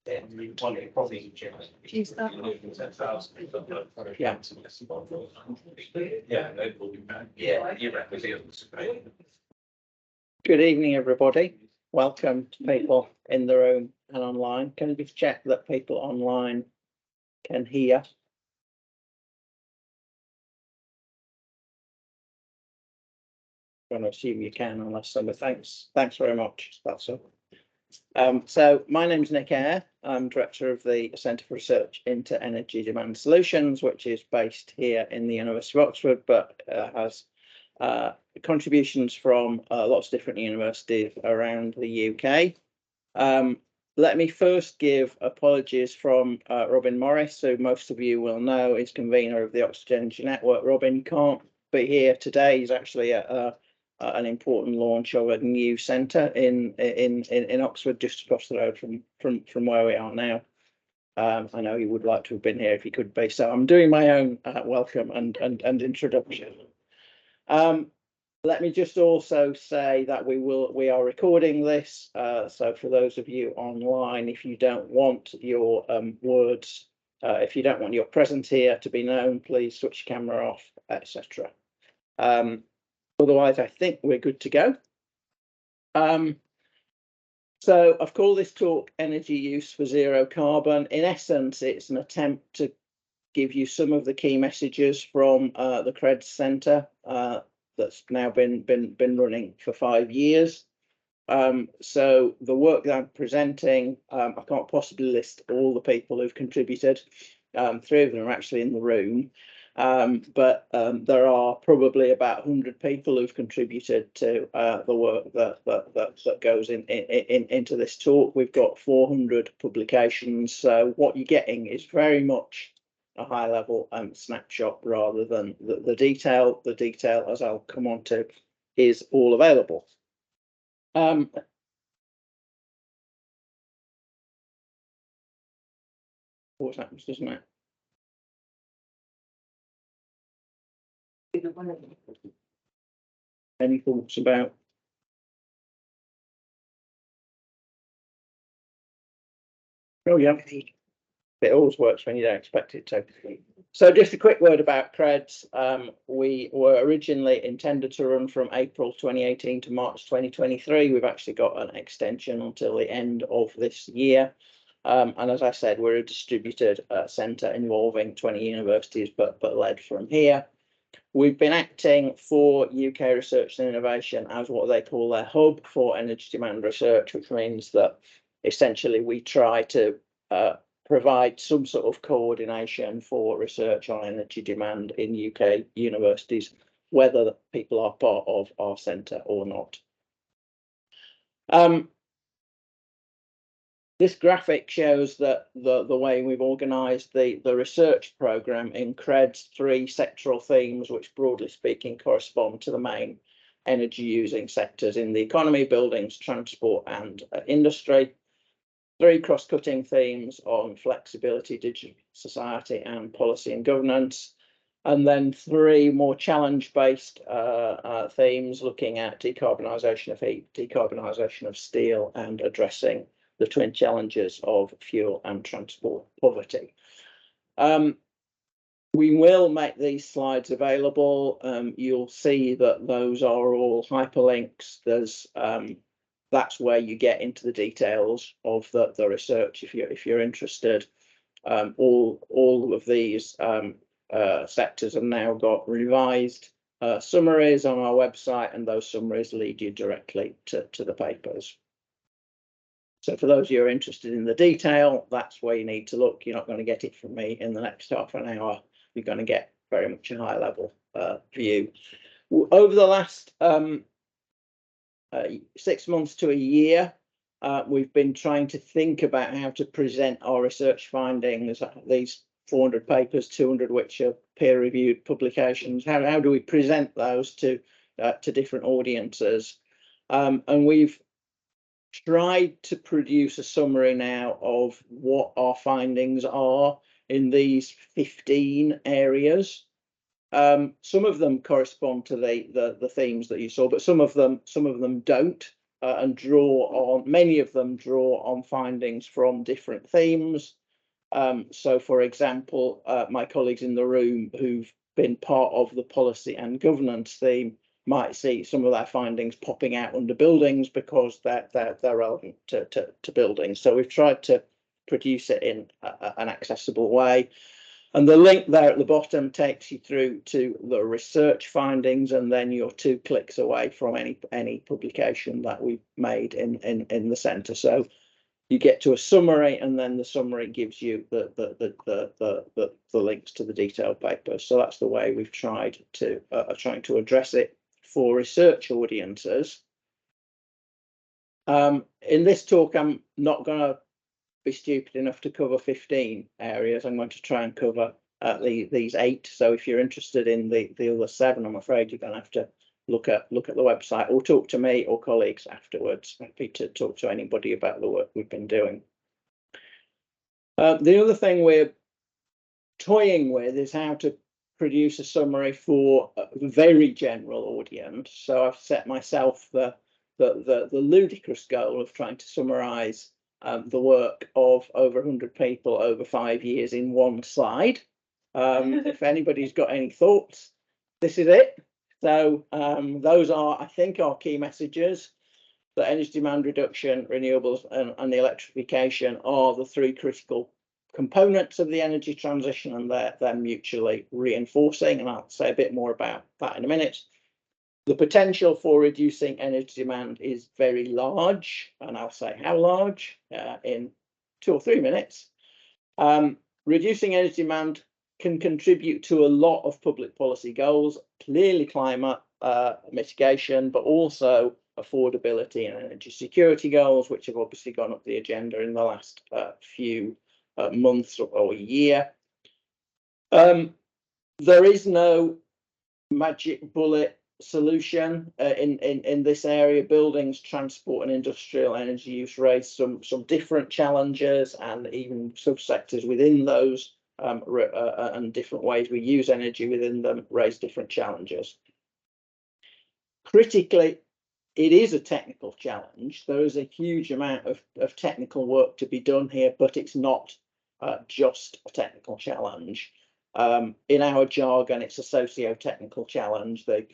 Probably. Use that. Yeah. Good evening, everybody. Welcome to people in the room and online. Can you just check that people online can hear? I'm going to assume you can, unless somebody thanks very much. That's all. So my name is Nick Eyre. I'm director of the Centre for Research into Energy Demand Solutions, which is based here in the University of Oxford, but has contributions from lots of different universities around the UK. Let me first give apologies from Robin Morris, who most of you will know is convener of the Oxford Energy Network. Robin can't be here today. He's actually at an important launch of a new centre in Oxford, just across the road from where we are now. I know he would like to have been here if he could be, so I'm doing my own welcome and introduction. Let me just also say that we are recording this, so for those of you online, if you don't want your words, if you don't want your presence here to be known, please switch your camera off, etc. Otherwise, I think we're good to go. So I've called this talk Energy Use for Zero Carbon. In essence, it's an attempt to give you some of the key messages from the CREDS Centre that's now been running for 5 years. So the work that I'm presenting, I can't possibly list all the people who've contributed. 3 of them are actually in the room. But there are probably about 100 people who've contributed to the work that goes into this talk. We've got 400 publications, so what you're getting is very much a high-level snapshot rather than the detail. The detail, as I'll come on to, is all available. What happens, doesn't it? Any thoughts about? Oh yeah, it always works when you don't expect it to. So just a quick word about CREDS. We were originally intended to run from April 2018 to March 2023. We've actually got an extension until the end of this year. And as I said, we're a distributed centre involving 20 universities, but led from here. We've been acting for UK Research and Innovation as what they call their hub for energy demand research, which means that essentially we try to provide some sort of coordination for research on energy demand in UK universities, whether people are part of our centre or not. This graphic shows that the way we've organised the research programme in CREDS, 3 sectoral themes, which broadly speaking correspond to the main energy using sectors in the economy, buildings, transport and industry. 3 cross-cutting themes on flexibility, digital society and policy and governance. And then 3 more challenge-based themes looking at decarbonisation of heat, decarbonisation of steel and addressing the twin challenges of fuel and transport poverty. We will make these slides available. You'll see that those are all hyperlinks. There's that's where you get into the details of the research if you're interested. All of these sectors have now got revised summaries on our website, and those summaries lead you directly to the papers. So for those of you who are interested in the detail, that's where you need to look. You're not going to get it from me in the next half an hour. You're going to get very much a high level view. Over the last 6 months to a year, we've been trying to think about how to present our research findings, these 400 papers, 200 which are peer-reviewed publications. How do we present those to different audiences? And we've tried to produce a summary now of what our findings are in these 15 areas. Some of them correspond to the themes that you saw, but some of them don't. and many of them draw on findings from different themes. So, for example, my colleagues in the room who've been part of the policy and governance theme might see some of their findings popping out under buildings because they're relevant to buildings. So we've tried to produce it in an accessible way. And the link there at the bottom takes you through to the research findings, and then you're 2 clicks away from any publication that we've made in the centre. So you get to a summary, and then the summary gives you the links to the detailed papers. So that's the way we've tried to address it for research audiences. In this talk, I'm not going to be stupid enough to cover 15 areas. I'm going to try and cover these 8. So if you're interested in the other 7, I'm afraid you're going to have to look at the website or talk to me or colleagues afterwards. Happy to talk to anybody about the work we've been doing. The other thing we're toying with is how to produce a summary for a very general audience. So I've set myself the ludicrous goal of trying to summarize the work of over 100 people over 5 years in 1 slide. If anybody's got any thoughts, this is it. So those are, I think, our key messages. That energy demand reduction, renewables, and the electrification are the 3 critical components of the energy transition, and they're mutually reinforcing. And I'll say a bit more about that in a minute. The potential for reducing energy demand is very large, and I'll say how large in 2 or 3 minutes. Reducing energy demand can contribute to a lot of public policy goals, clearly climate mitigation, but also affordability and energy security goals, which have obviously gone up the agenda in the last few months or year. There is no magic bullet solution in this area. Buildings, transport, and industrial energy use raise some different challenges, and even subsectors within those and different ways we use energy within them raise different challenges. Critically, it is a technical challenge. There is a huge amount of technical work to be done here, but it's not just a technical challenge. In our jargon, it's a socio-technical challenge. The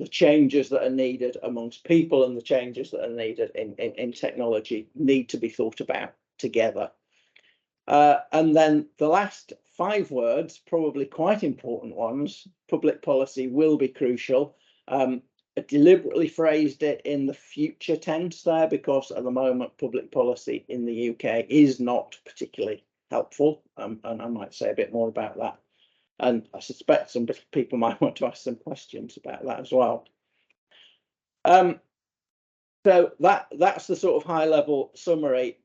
changes that are needed amongst people and the changes that are needed in technology need to be thought about together. And then the last 5 words, probably quite important ones: public policy will be crucial. I deliberately phrased it in the future tense there because at the moment public policy in the UK is not particularly helpful, and I might say a bit more about that. And I suspect some people might want to ask some questions about that as well. So that's the sort of high-level summary.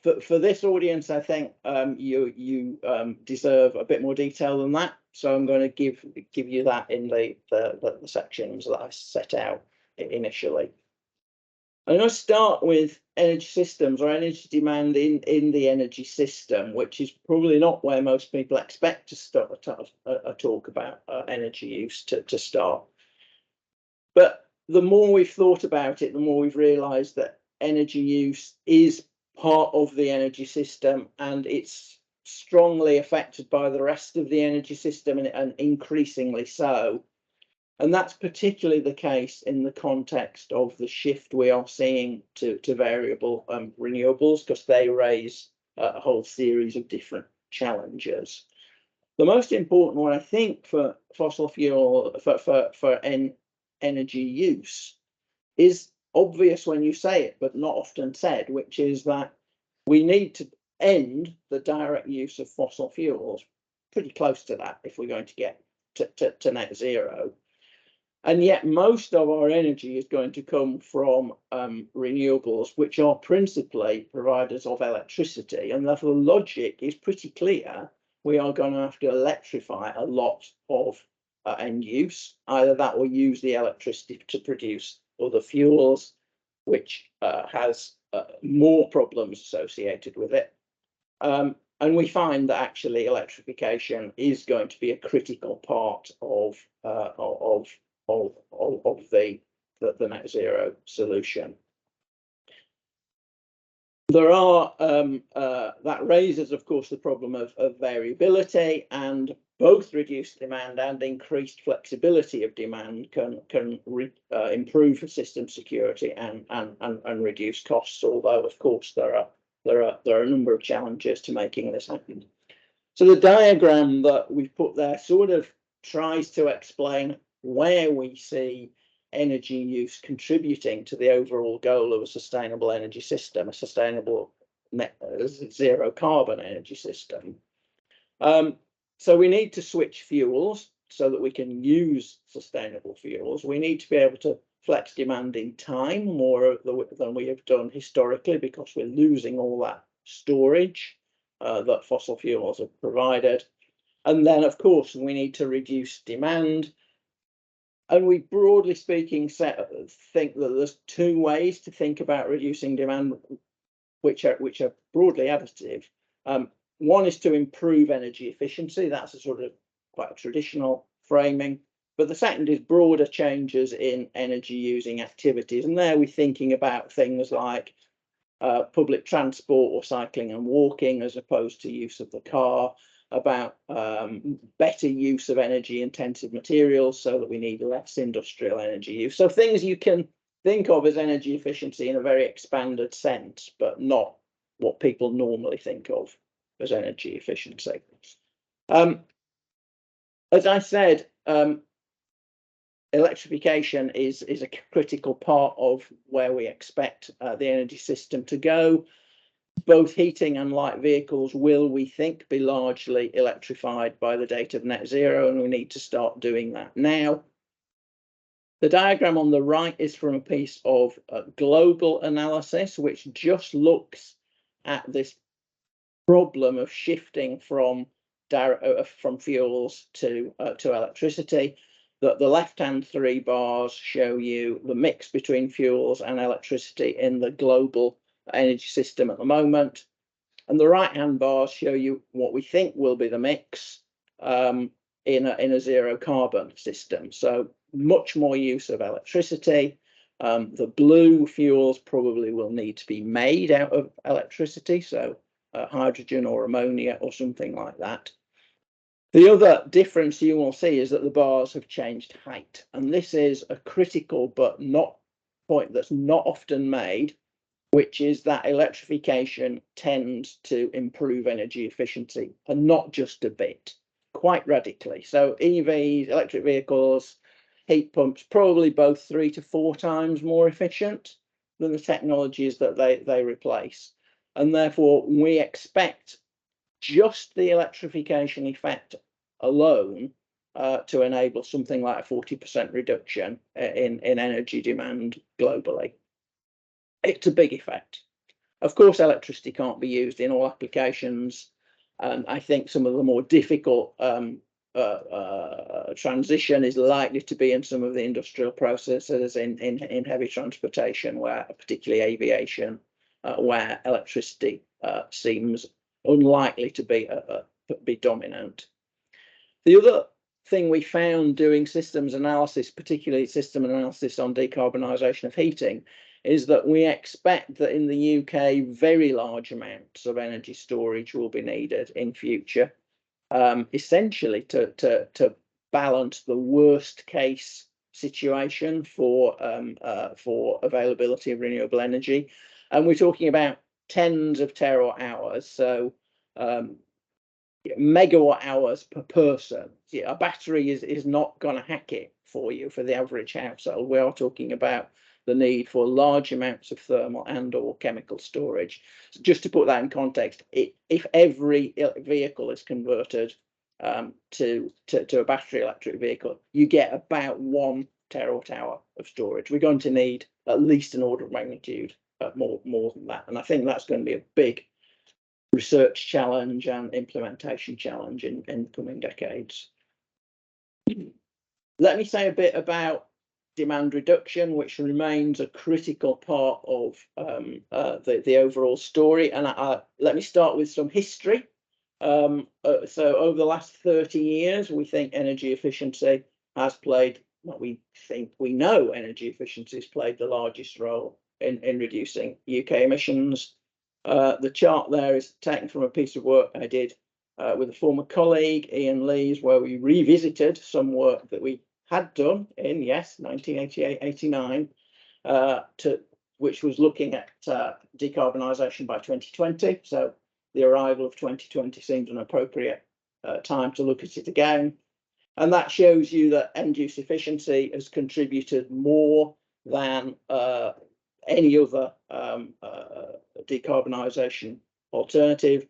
For this audience, I think you deserve a bit more detail than that. So I'm going to give you that in the sections that I set out initially. I'm going to start with energy systems or energy demand in the energy system, which is probably not where most people expect to start a talk about energy use to start. But the more we've thought about it, the more we've realised that energy use is part of the energy system, and it's strongly affected by the rest of the energy system, and increasingly so. And that's particularly the case in the context of the shift we are seeing to variable renewables, because they raise a whole series of different challenges. The most important one, I think, for fossil fuel, for energy use is obvious when you say it, but not often said, which is that we need to end the direct use of fossil fuels, pretty close to that if we're going to get to net zero. And yet most of our energy is going to come from renewables, which are principally providers of electricity. And therefore the logic is pretty clear. We are going to have to electrify a lot of end use. Either that or use the electricity to produce other fuels, which has more problems associated with it. And we find that actually electrification is going to be a critical part of the net zero solution. There are that raises, of course, the problem of variability, and both reduced demand and increased flexibility of demand can improve system security and reduce costs. Although, of course, there are a number of challenges to making this happen. So the diagram that we've put there sort of tries to explain where we see energy use contributing to the overall goal of a sustainable energy system, a sustainable net zero carbon energy system. So we need to switch fuels so that we can use sustainable fuels. We need to be able to flex demand in time more than we have done historically, because we're losing all that storage that fossil fuels have provided. And then, of course, we need to reduce demand. And we, broadly speaking, think that there's two ways to think about reducing demand, which are broadly additive. One is to improve energy efficiency. That's a sort of quite a traditional framing. But the second is broader changes in energy using activities. And there we're thinking about things like public transport or cycling and walking as opposed to use of the car, about better use of energy intensive materials so that we need less industrial energy use. So things you can think of as energy efficiency in a very expanded sense, but not what people normally think of as energy efficiency. As I said, electrification is a critical part of where we expect the energy system to go. Both heating and light vehicles will, we think, be largely electrified by the date of net zero, and we need to start doing that now. The diagram on the right is from a piece of global analysis, which just looks at this problem of shifting from fuels to electricity. The left-hand three bars show you the mix between fuels and electricity in the global energy system at the moment, and the right-hand bars show you what we think will be the mix in a zero carbon system. So much more use of electricity. The blue fuels probably will need to be made out of electricity, so hydrogen or ammonia or something like that. The other difference you will see is that the bars have changed height, and this is a critical but not point that's not often made, which is that electrification tends to improve energy efficiency, and not just a bit, quite radically. So EVs, electric vehicles, heat pumps, probably both 3 to 4 times more efficient than the technologies that they replace. And therefore, we expect just the electrification effect alone to enable something like a 40% reduction in energy demand globally. It's a big effect. Of course, electricity can't be used in all applications, and I think some of the more difficult transition is likely to be in some of the industrial processes in heavy transportation, where particularly aviation, where electricity seems unlikely to be dominant. The other thing we found doing systems analysis, particularly system analysis on decarbonisation of heating, is that we expect that in the UK, very large amounts of energy storage will be needed in future, essentially to balance the worst case situation for availability of renewable energy. And we're talking about tens of terawatt hours, so megawatt hours per person. A battery is not going to hack it for you for the average household. We are talking about the need for large amounts of thermal and or chemical storage. So just to put that in context, if every vehicle is converted to a battery electric vehicle, you get about 1 terawatt hour of storage. We're going to need at least an order of magnitude more than that, and I think that's going to be a big research challenge and implementation challenge in coming decades. Let me say a bit about demand reduction, which remains a critical part of the overall story. And let me start with some history. So over the last 30 years, we think energy efficiency has played, we know energy efficiency has played the largest role in reducing UK emissions. The chart there is taken from a piece of work I did with a former colleague, Ian Lees, where we revisited some work that we had done in, yes, 1988-89, which was looking at decarbonisation by 2020. So the arrival of 2020 seemed an appropriate time to look at it again. And that shows you that end use efficiency has contributed more than any other decarbonisation alternative,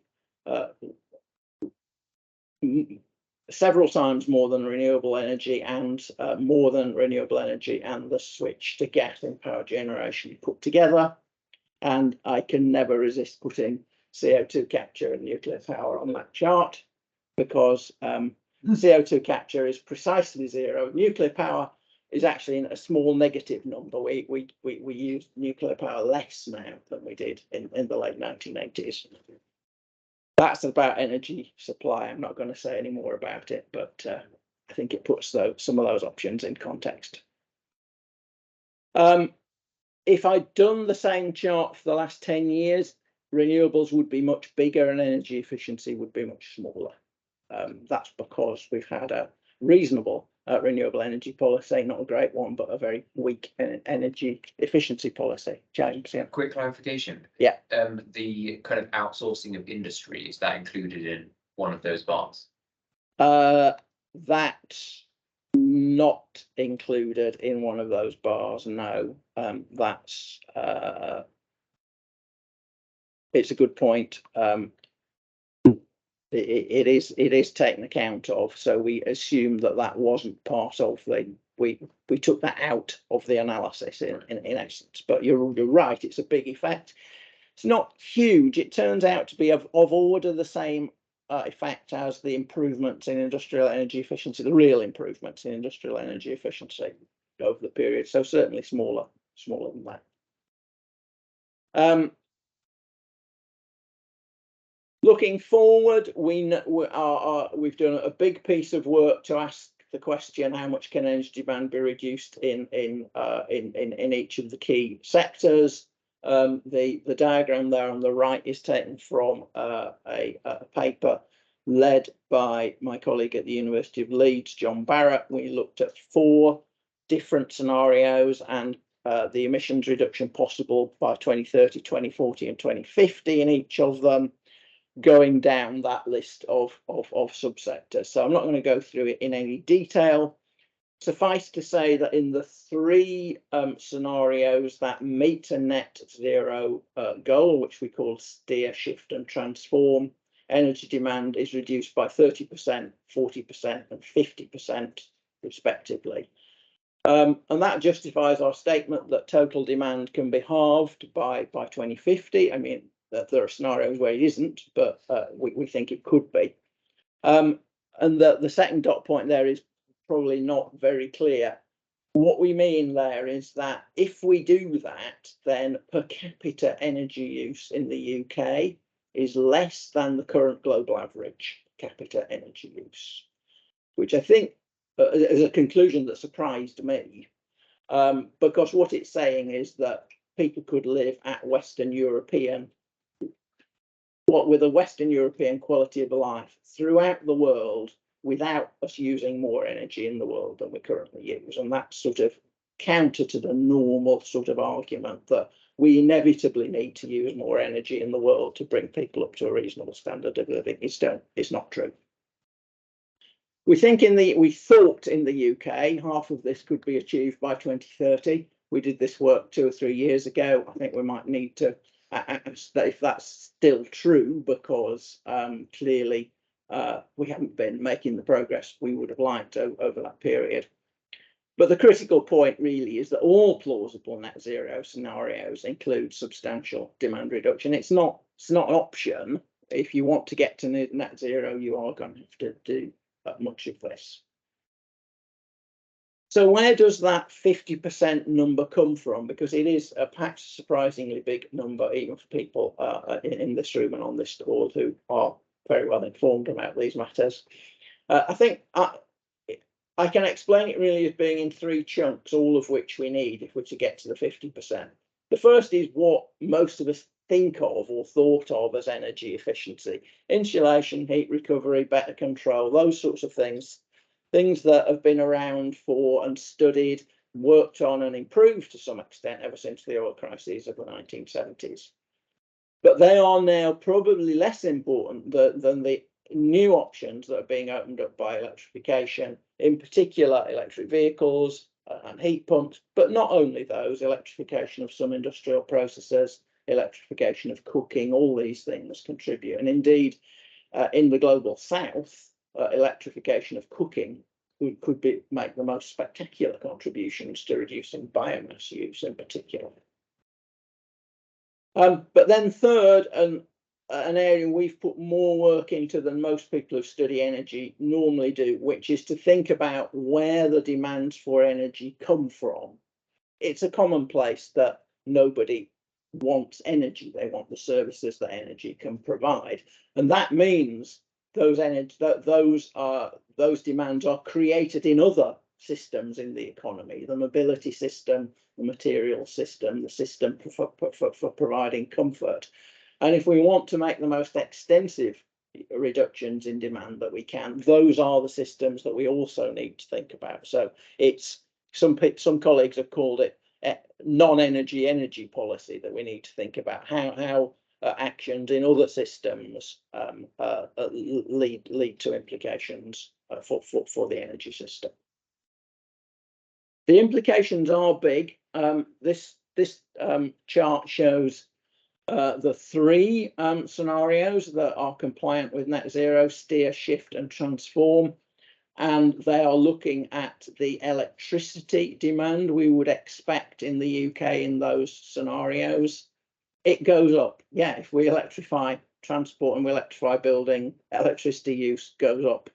several times more than renewable energy and more than renewable energy and the switch to gas in power generation put together. And I can never resist putting CO2 capture and nuclear power on that chart, because CO2 capture is precisely zero. Nuclear power is actually a small negative number. We use nuclear power less now than we did in the late 1980s. That's about energy supply. I'm not going to say any more about it, but I think it puts some of those options in context. If I'd done the same chart for the last 10 years, renewables would be much bigger and energy efficiency would be much smaller. That's because we've had a reasonable renewable energy policy, not a great one, but a very weak energy efficiency policy. James, yeah. Quick clarification. Yeah. The kind of outsourcing of industry, is that included in one of those bars? That's not included in one of those bars, no. That's it's a good point. It is taken account of, so we assume that wasn't part of we took that out of the analysis in essence. But you're right, it's a big effect. It's not huge. It turns out to be of order the same effect as the improvements in industrial energy efficiency, the real improvements in industrial energy efficiency over the period. So certainly smaller than that. Looking forward, we've done a big piece of work to ask the question: how much can energy demand be reduced in each of the key sectors? The diagram there on the right is taken from a paper led by my colleague at the University of Leeds, John Barrett. We looked at 4 different scenarios and the emissions reduction possible by 2030, 2040, and 2050 in each of them, going down that list of subsectors. So I'm not going to go through it in any detail. Suffice to say that in the 3 scenarios that meet a net zero goal, which we call steer, shift, and transform, energy demand is reduced by 30%, 40%, and 50% respectively. And that justifies our statement that total demand can be halved by 2050. I mean, there are scenarios where it isn't, but we think it could be. And the second dot point there is probably not very clear. What we mean there is that if we do that, then per capita energy use in the UK is less than the current global average capita energy use, which I think is a conclusion that surprised me, because what it's saying is that people could live at Western European, with a Western European quality of life throughout the world without us using more energy in the world than we currently use. And that's sort of counter to the normal sort of argument that we inevitably need to use more energy in the world to bring people up to a reasonable standard of living. It's not true. We thought in the UK half of this could be achieved by 2030. We did this work 2 or 3 years ago. I think we might need to, if that's still true, because clearly we haven't been making the progress we would have liked over that period. But the critical point really is that all plausible net zero scenarios include substantial demand reduction. It's not an option. If you want to get to net zero, you are going to have to do much of this. So where does that 50% number come from? Because it is perhaps a surprisingly big number, even for people in this room and on this call who are very well informed about these matters. I think I can explain it really as being in 3 chunks, all of which we need if we're to get to the 50%. The first is what most of us think of or thought of as energy efficiency. Insulation, heat recovery, better control, those sorts of things that have been around for and studied, worked on and improved to some extent ever since the oil crises of the 1970s. But they are now probably less important than the new options that are being opened up by electrification, in particular electric vehicles and heat pumps, but not only those, electrification of some industrial processes, electrification of cooking, all these things contribute. And indeed, in the global south, electrification of cooking could make the most spectacular contributions to reducing biomass use in particular. But then third, and an area we've put more work into than most people who study energy normally do, which is to think about where the demands for energy come from. It's a commonplace that nobody wants energy. They want the services that energy can provide. And that means those demands are created in other systems in the economy, the mobility system, the material system, the system for providing comfort. And if we want to make the most extensive reductions in demand that we can, those are the systems that we also need to think about. So it's some colleagues have called it non-energy energy policy that we need to think about how actions in other systems lead to implications for the energy system. The implications are big. This chart shows the three scenarios that are compliant with net zero: steer, shift and transform. And they are looking at the electricity demand we would expect in the UK in those scenarios. It goes up. Yeah, if we electrify transport and we electrify building, electricity use goes up.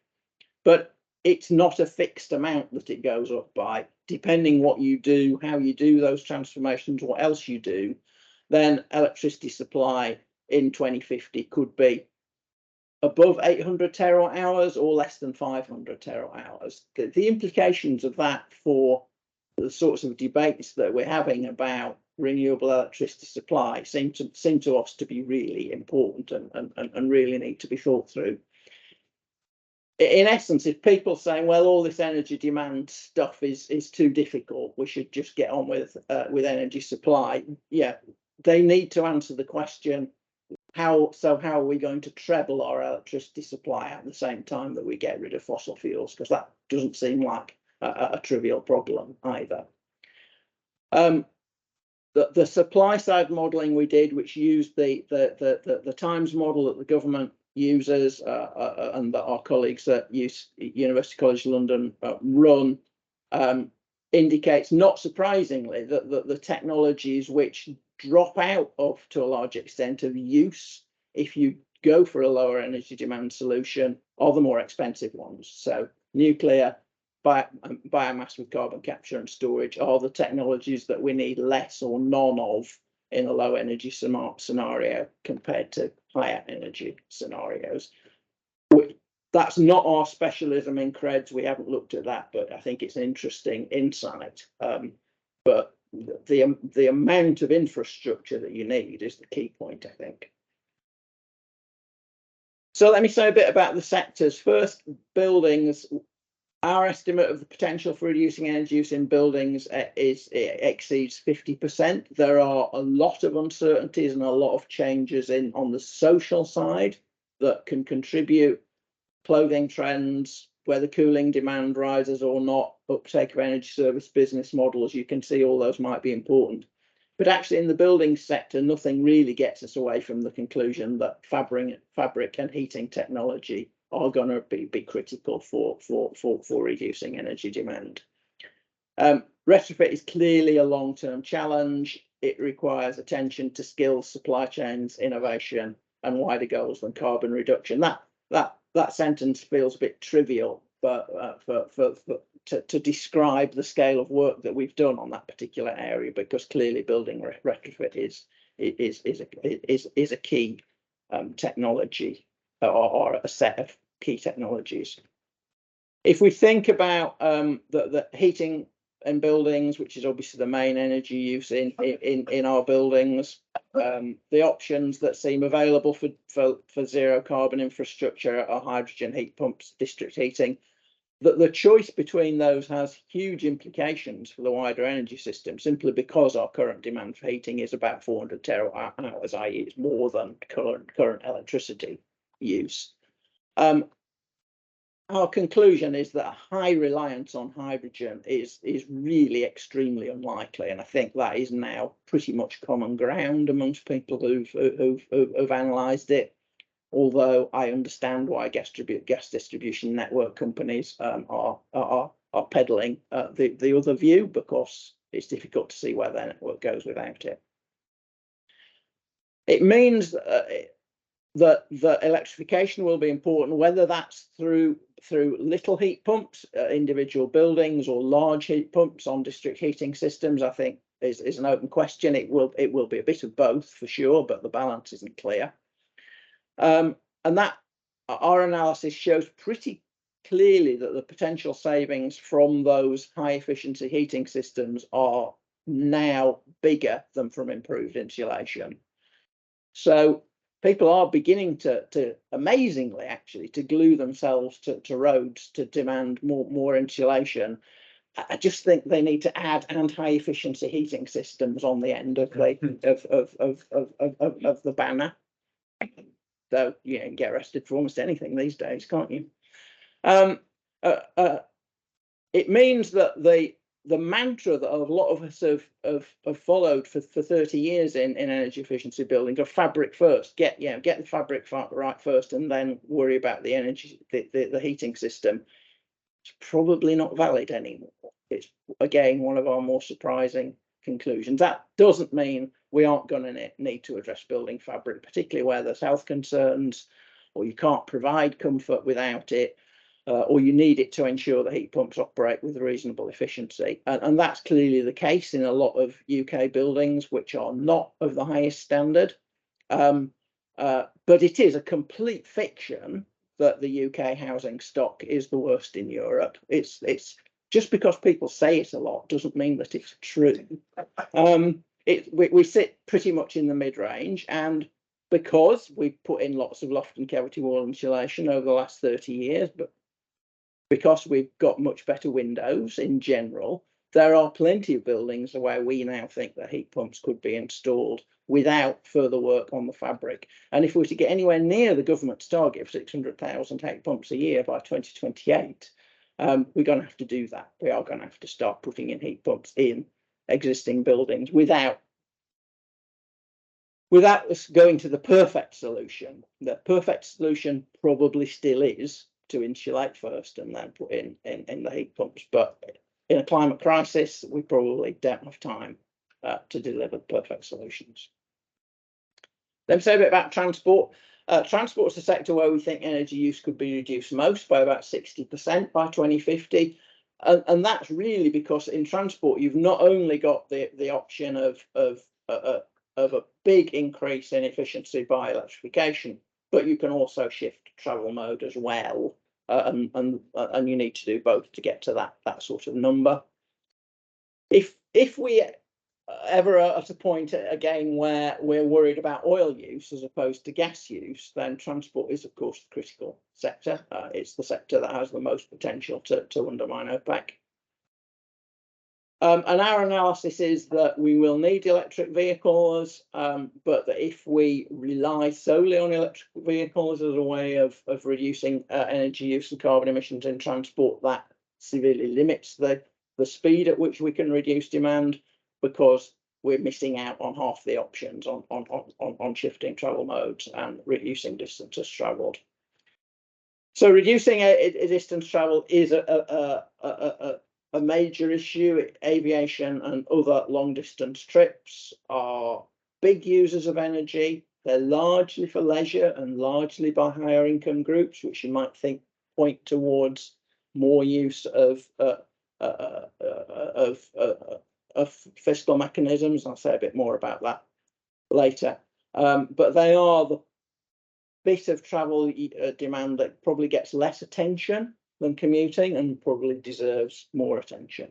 But it's not a fixed amount that it goes up by. Depending what you do, how you do those transformations, what else you do, then electricity supply in 2050 could be above 800 terawatt hours or less than 500 terawatt hours. The implications of that for the sorts of debates that we're having about renewable electricity supply seem to us to be really important and really need to be thought through. In essence, if people saying, well, all this energy demand stuff is too difficult, we should just get on with energy supply, yeah, they need to answer the question, how are we going to treble our electricity supply at the same time that we get rid of fossil fuels? Because that doesn't seem like a trivial problem either. The supply side modelling we did, which used the times model that the government uses and that our colleagues at University College London run, indicates, not surprisingly, that the technologies which drop out of, to a large extent, of use if you go for a lower energy demand solution are the more expensive ones. So nuclear, biomass with carbon capture and storage are the technologies that we need less or none of in a low energy scenario compared to higher energy scenarios. That's not our specialism in CREDS. We haven't looked at that, but I think it's an interesting insight. But the amount of infrastructure that you need is the key point, I think. So let me say a bit about the sectors. First, buildings. Our estimate of the potential for reducing energy use in buildings exceeds 50%. There are a lot of uncertainties and a lot of changes on the social side that can contribute. Clothing trends, whether cooling demand rises or not, uptake of energy service business models, you can see all those might be important. But actually in the building sector, nothing really gets us away from the conclusion that fabric and heating technology are going to be critical for reducing energy demand. Retrofit is clearly a long-term challenge. It requires attention to skills, supply chains, innovation, and wider goals than carbon reduction. That sentence feels a bit trivial, but to describe the scale of work that we've done on that particular area, because clearly building retrofit is a key technology or a set of key technologies. If we think about the heating in buildings, which is obviously the main energy use in our buildings. The options that seem available for zero carbon infrastructure are hydrogen heat pumps, district heating. The choice between those has huge implications for the wider energy system, simply because our current demand for heating is about 400 terawatt hours, i.e. it's more than current electricity use. Our conclusion is that a high reliance on hydrogen is really extremely unlikely, and I think that is now pretty much common ground amongst people who've analysed it. Although I understand why gas distribution network companies are peddling the other view, because it's difficult to see where their network goes without it. It means that electrification will be important, whether that's through little heat pumps, individual buildings, or large heat pumps on district heating systems. I think is an open question. It will be a bit of both for sure, but the balance isn't clear. And that our analysis shows pretty clearly that the potential savings from those high efficiency heating systems are now bigger than from improved insulation. So people are beginning to amazingly actually to glue themselves to roads to demand more insulation. I just think they need to add high efficiency heating systems on the end of the banner. So you can get arrested for almost anything these days, can't you? It means that the mantra that a lot of us have followed for 30 years in energy efficiency buildings are fabric first. Get the fabric right first, and then worry about the energy, the heating system. It's probably not valid anymore. It's again one of our more surprising conclusions. That doesn't mean we aren't going to need to address building fabric, particularly where there's health concerns, or you can't provide comfort without it, or you need it to ensure that heat pumps operate with reasonable efficiency. And that's clearly the case in a lot of UK buildings, which are not of the highest standard. But it is a complete fiction that the UK housing stock is the worst in Europe. It's just because people say it a lot doesn't mean that it's true. We sit pretty much in the mid-range, and because we've put in lots of loft and cavity wall insulation over the last 30 years, but because we've got much better windows in general, there are plenty of buildings where we now think that heat pumps could be installed without further work on the fabric. And if we're to get anywhere near the government's target of 600,000 heat pumps a year by 2028, we're going to have to do that. We are going to have to start putting in heat pumps in existing buildings without us going to the perfect solution. The perfect solution probably still is to insulate first and then put in the heat pumps. But in a climate crisis, we probably don't have time to deliver perfect solutions. Let me say a bit about transport. Transport is a sector where we think energy use could be reduced most, by about 60% by 2050. And that's really because in transport, you've not only got the option of a big increase in efficiency by electrification, but you can also shift travel mode as well. And you need to do both to get to that sort of number. If we ever at a point again where we're worried about oil use as opposed to gas use, then transport is of course the critical sector. It's the sector that has the most potential to undermine OPEC. And our analysis is that we will need electric vehicles, but that if we rely solely on electric vehicles as a way of reducing energy use and carbon emissions in transport, that severely limits the speed at which we can reduce demand, because we're missing out on half the options on shifting travel modes and reducing distances travelled. So reducing a distance travel is a major issue. Aviation and other long distance trips are big users of energy. They're largely for leisure and largely by higher income groups, which you might think point towards more use of fiscal mechanisms. I'll say a bit more about that later. But they are the bit of travel demand that probably gets less attention than commuting and probably deserves more attention.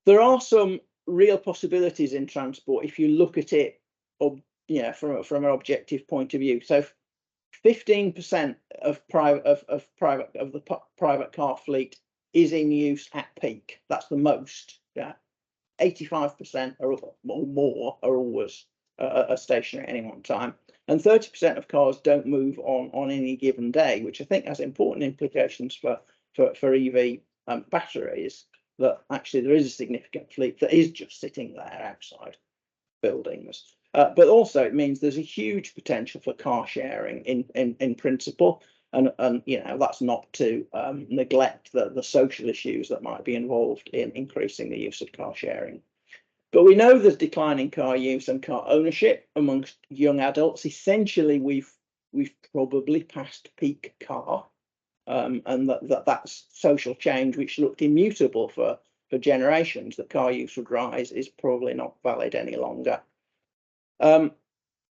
There are some real possibilities in transport if you look at it, from an objective point of view. So 15% of the private car fleet is in use at peak. That's the most. Yeah, 85% or more are always stationary at any one time, and 30% of cars don't move on any given day, which I think has important implications for EV batteries. That actually there is a significant fleet that is just sitting there outside buildings. But also it means there's a huge potential for car sharing in principle, and that's not to neglect the social issues that might be involved in increasing the use of car sharing. But we know there's declining car use and car ownership amongst young adults. Essentially, we've probably passed peak car, and that's social change, which looked immutable for generations, that car use would rise, is probably not valid any longer.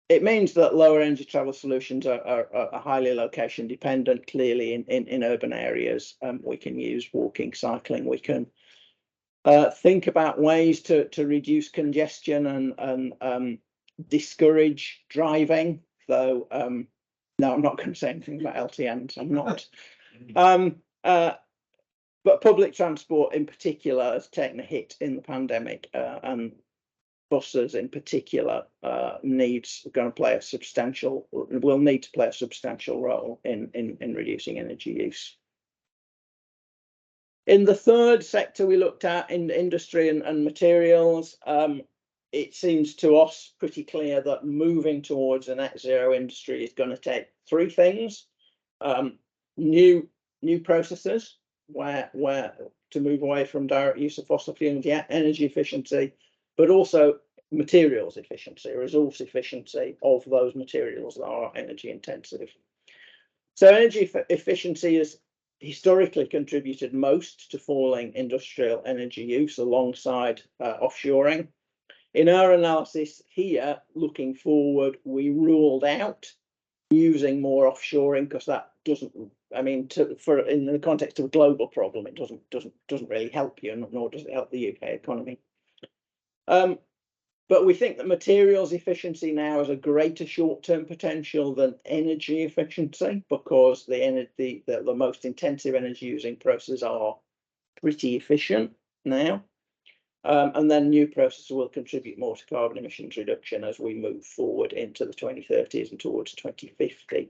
It means that lower energy travel solutions are highly location dependent. Clearly, in urban areas, we can use walking, cycling. We can think about ways to reduce congestion and discourage driving. Though, no, I'm not going to say anything about LTNs. I'm not. But public transport in particular has taken a hit in the pandemic, and buses in particular will need to play a substantial role in reducing energy use. In the third sector we looked at, in industry and materials, it seems to us pretty clear that moving towards a net zero industry is going to take three things: new processes, where to move away from direct use of fossil fuels, energy efficiency, but also materials efficiency, resource efficiency of those materials that are energy intensive. So energy efficiency has historically contributed most to falling industrial energy use alongside offshoring. In our analysis here, looking forward, we ruled out using more offshoring because that doesn't, in the context of a global problem, it doesn't really help you, nor does it help the UK economy. But we think that materials efficiency now has a greater short-term potential than energy efficiency, because the most intensive energy using processes are pretty efficient now. And then new processes will contribute more to carbon emissions reduction as we move forward into the 2030s and towards 2050.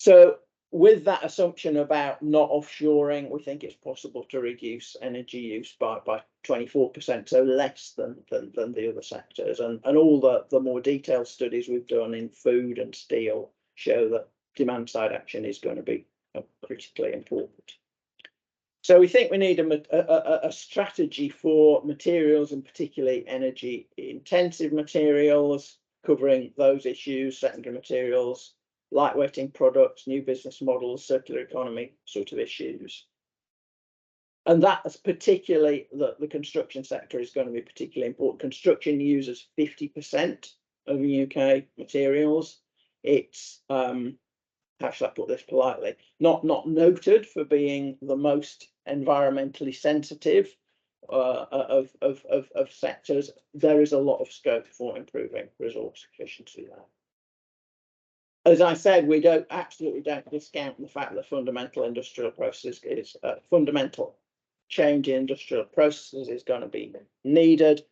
So with that assumption about not offshoring, we think it's possible to reduce energy use by 24%, so less than the other sectors. And all the more detailed studies we've done in food and steel show that demand side action is going to be critically important. So we think we need a strategy for materials, and particularly energy intensive materials, covering those issues: secondary materials, lightweighting products, new business models, circular economy sort of issues. And that's particularly the construction sector is going to be particularly important. Construction uses 50% of UK materials. It's how shall I put this politely? Not noted for being the most environmentally sensitive of sectors. There is a lot of scope for improving resource efficiency there. As I said, we absolutely don't discount the fact that fundamental industrial processes is fundamental change in industrial processes is going to be needed.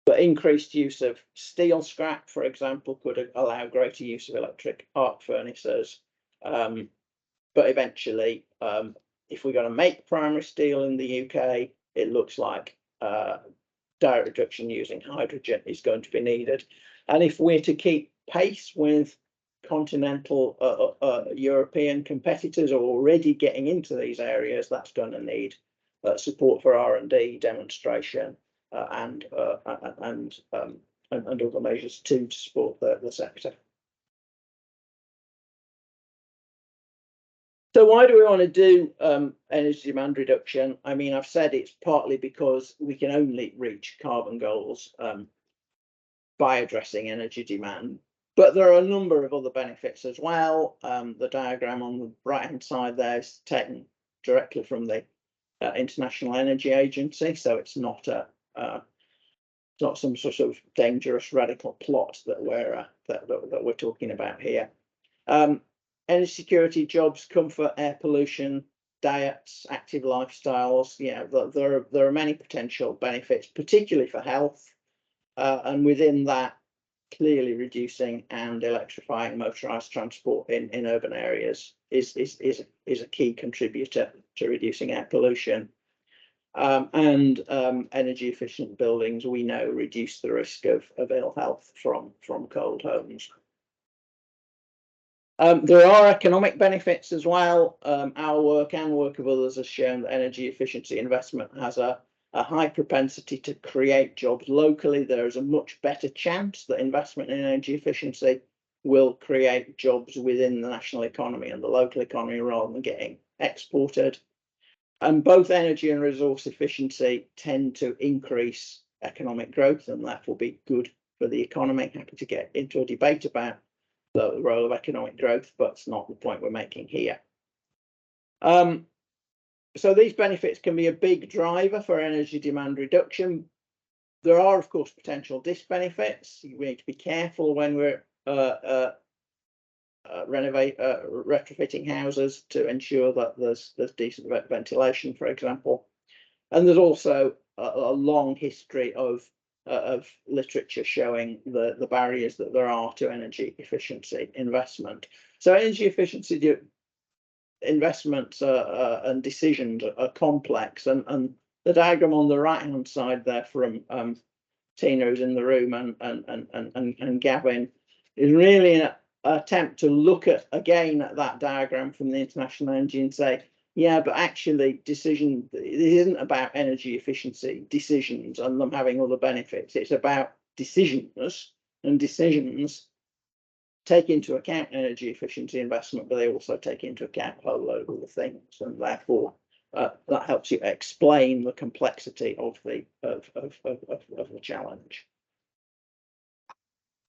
But increased use of steel scrap, for example, could allow greater use of electric arc furnaces. But eventually, if we're going to make primary steel in the UK, it looks like direct reduction using hydrogen is going to be needed. And if we're to keep pace with continental European competitors are already getting into these areas, that's going to need support for R&D, demonstration, and other measures to support the sector. So why do we want to do energy demand reduction? I mean, I've said it's partly because we can only reach carbon goals by addressing energy demand. But there are a number of other benefits as well. The diagram on the right-hand side there is taken directly from the International Energy Agency, so it's not not some sort of dangerous radical plot that we're talking about here. Energy security, jobs, comfort, air pollution, diets, active lifestyles. Yeah, there are many potential benefits, particularly for health, and within that, clearly reducing and electrifying motorised transport in urban areas is a key contributor to reducing air pollution. Energy efficient buildings, we know, reduce the risk of ill health from cold homes. There are economic benefits as well. Our work and work of others has shown that energy efficiency investment has a high propensity to create jobs locally. There is a much better chance that investment in energy efficiency will create jobs within the national economy and the local economy rather than getting exported. And both energy and resource efficiency tend to increase economic growth, and that will be good for the economy. Happy to get into a debate about the role of economic growth, but it's not the point we're making here. So these benefits can be a big driver for energy demand reduction. There are, of course, potential disbenefits. We need to be careful when we're retrofitting houses to ensure that there's decent ventilation, for example. And there's also a long history of literature showing the barriers that there are to energy efficiency investment. So energy efficiency investments and decisions are complex, and the diagram on the right hand side there from Tina, who's in the room, and Gavin, is really an attempt to look at that diagram from the International Energy and say, yeah, but actually it isn't about energy efficiency decisions and them having other benefits. It's about decisions, and decisions take into account energy efficiency investment, but they also take into account a whole load of other things, and therefore that helps you explain the complexity of the challenge.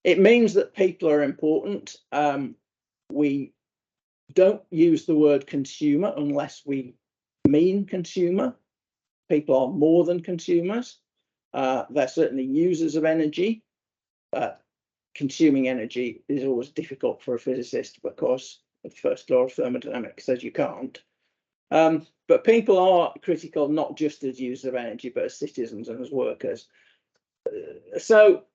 It means that people are important. We don't use the word consumer unless we mean consumer. People are more than consumers. They're certainly users of energy. Consuming energy is always difficult for a physicist because the first law of thermodynamics says you can't. But people are critical not just as users of energy, but as citizens and as workers. So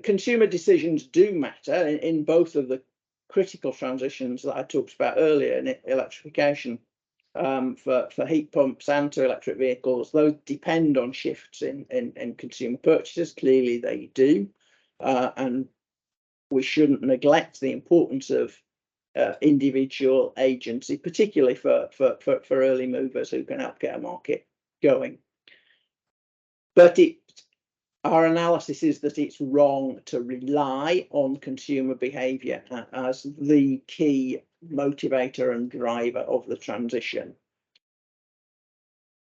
consumer decisions do matter in both of the critical transitions that I talked about earlier in electrification, for heat pumps and to electric vehicles. Those depend on shifts in consumer purchases. Clearly they do, and we shouldn't neglect the importance of individual agency, particularly for early movers who can help get a market going. But our analysis is that it's wrong to rely on consumer behaviour as the key motivator and driver of the transition.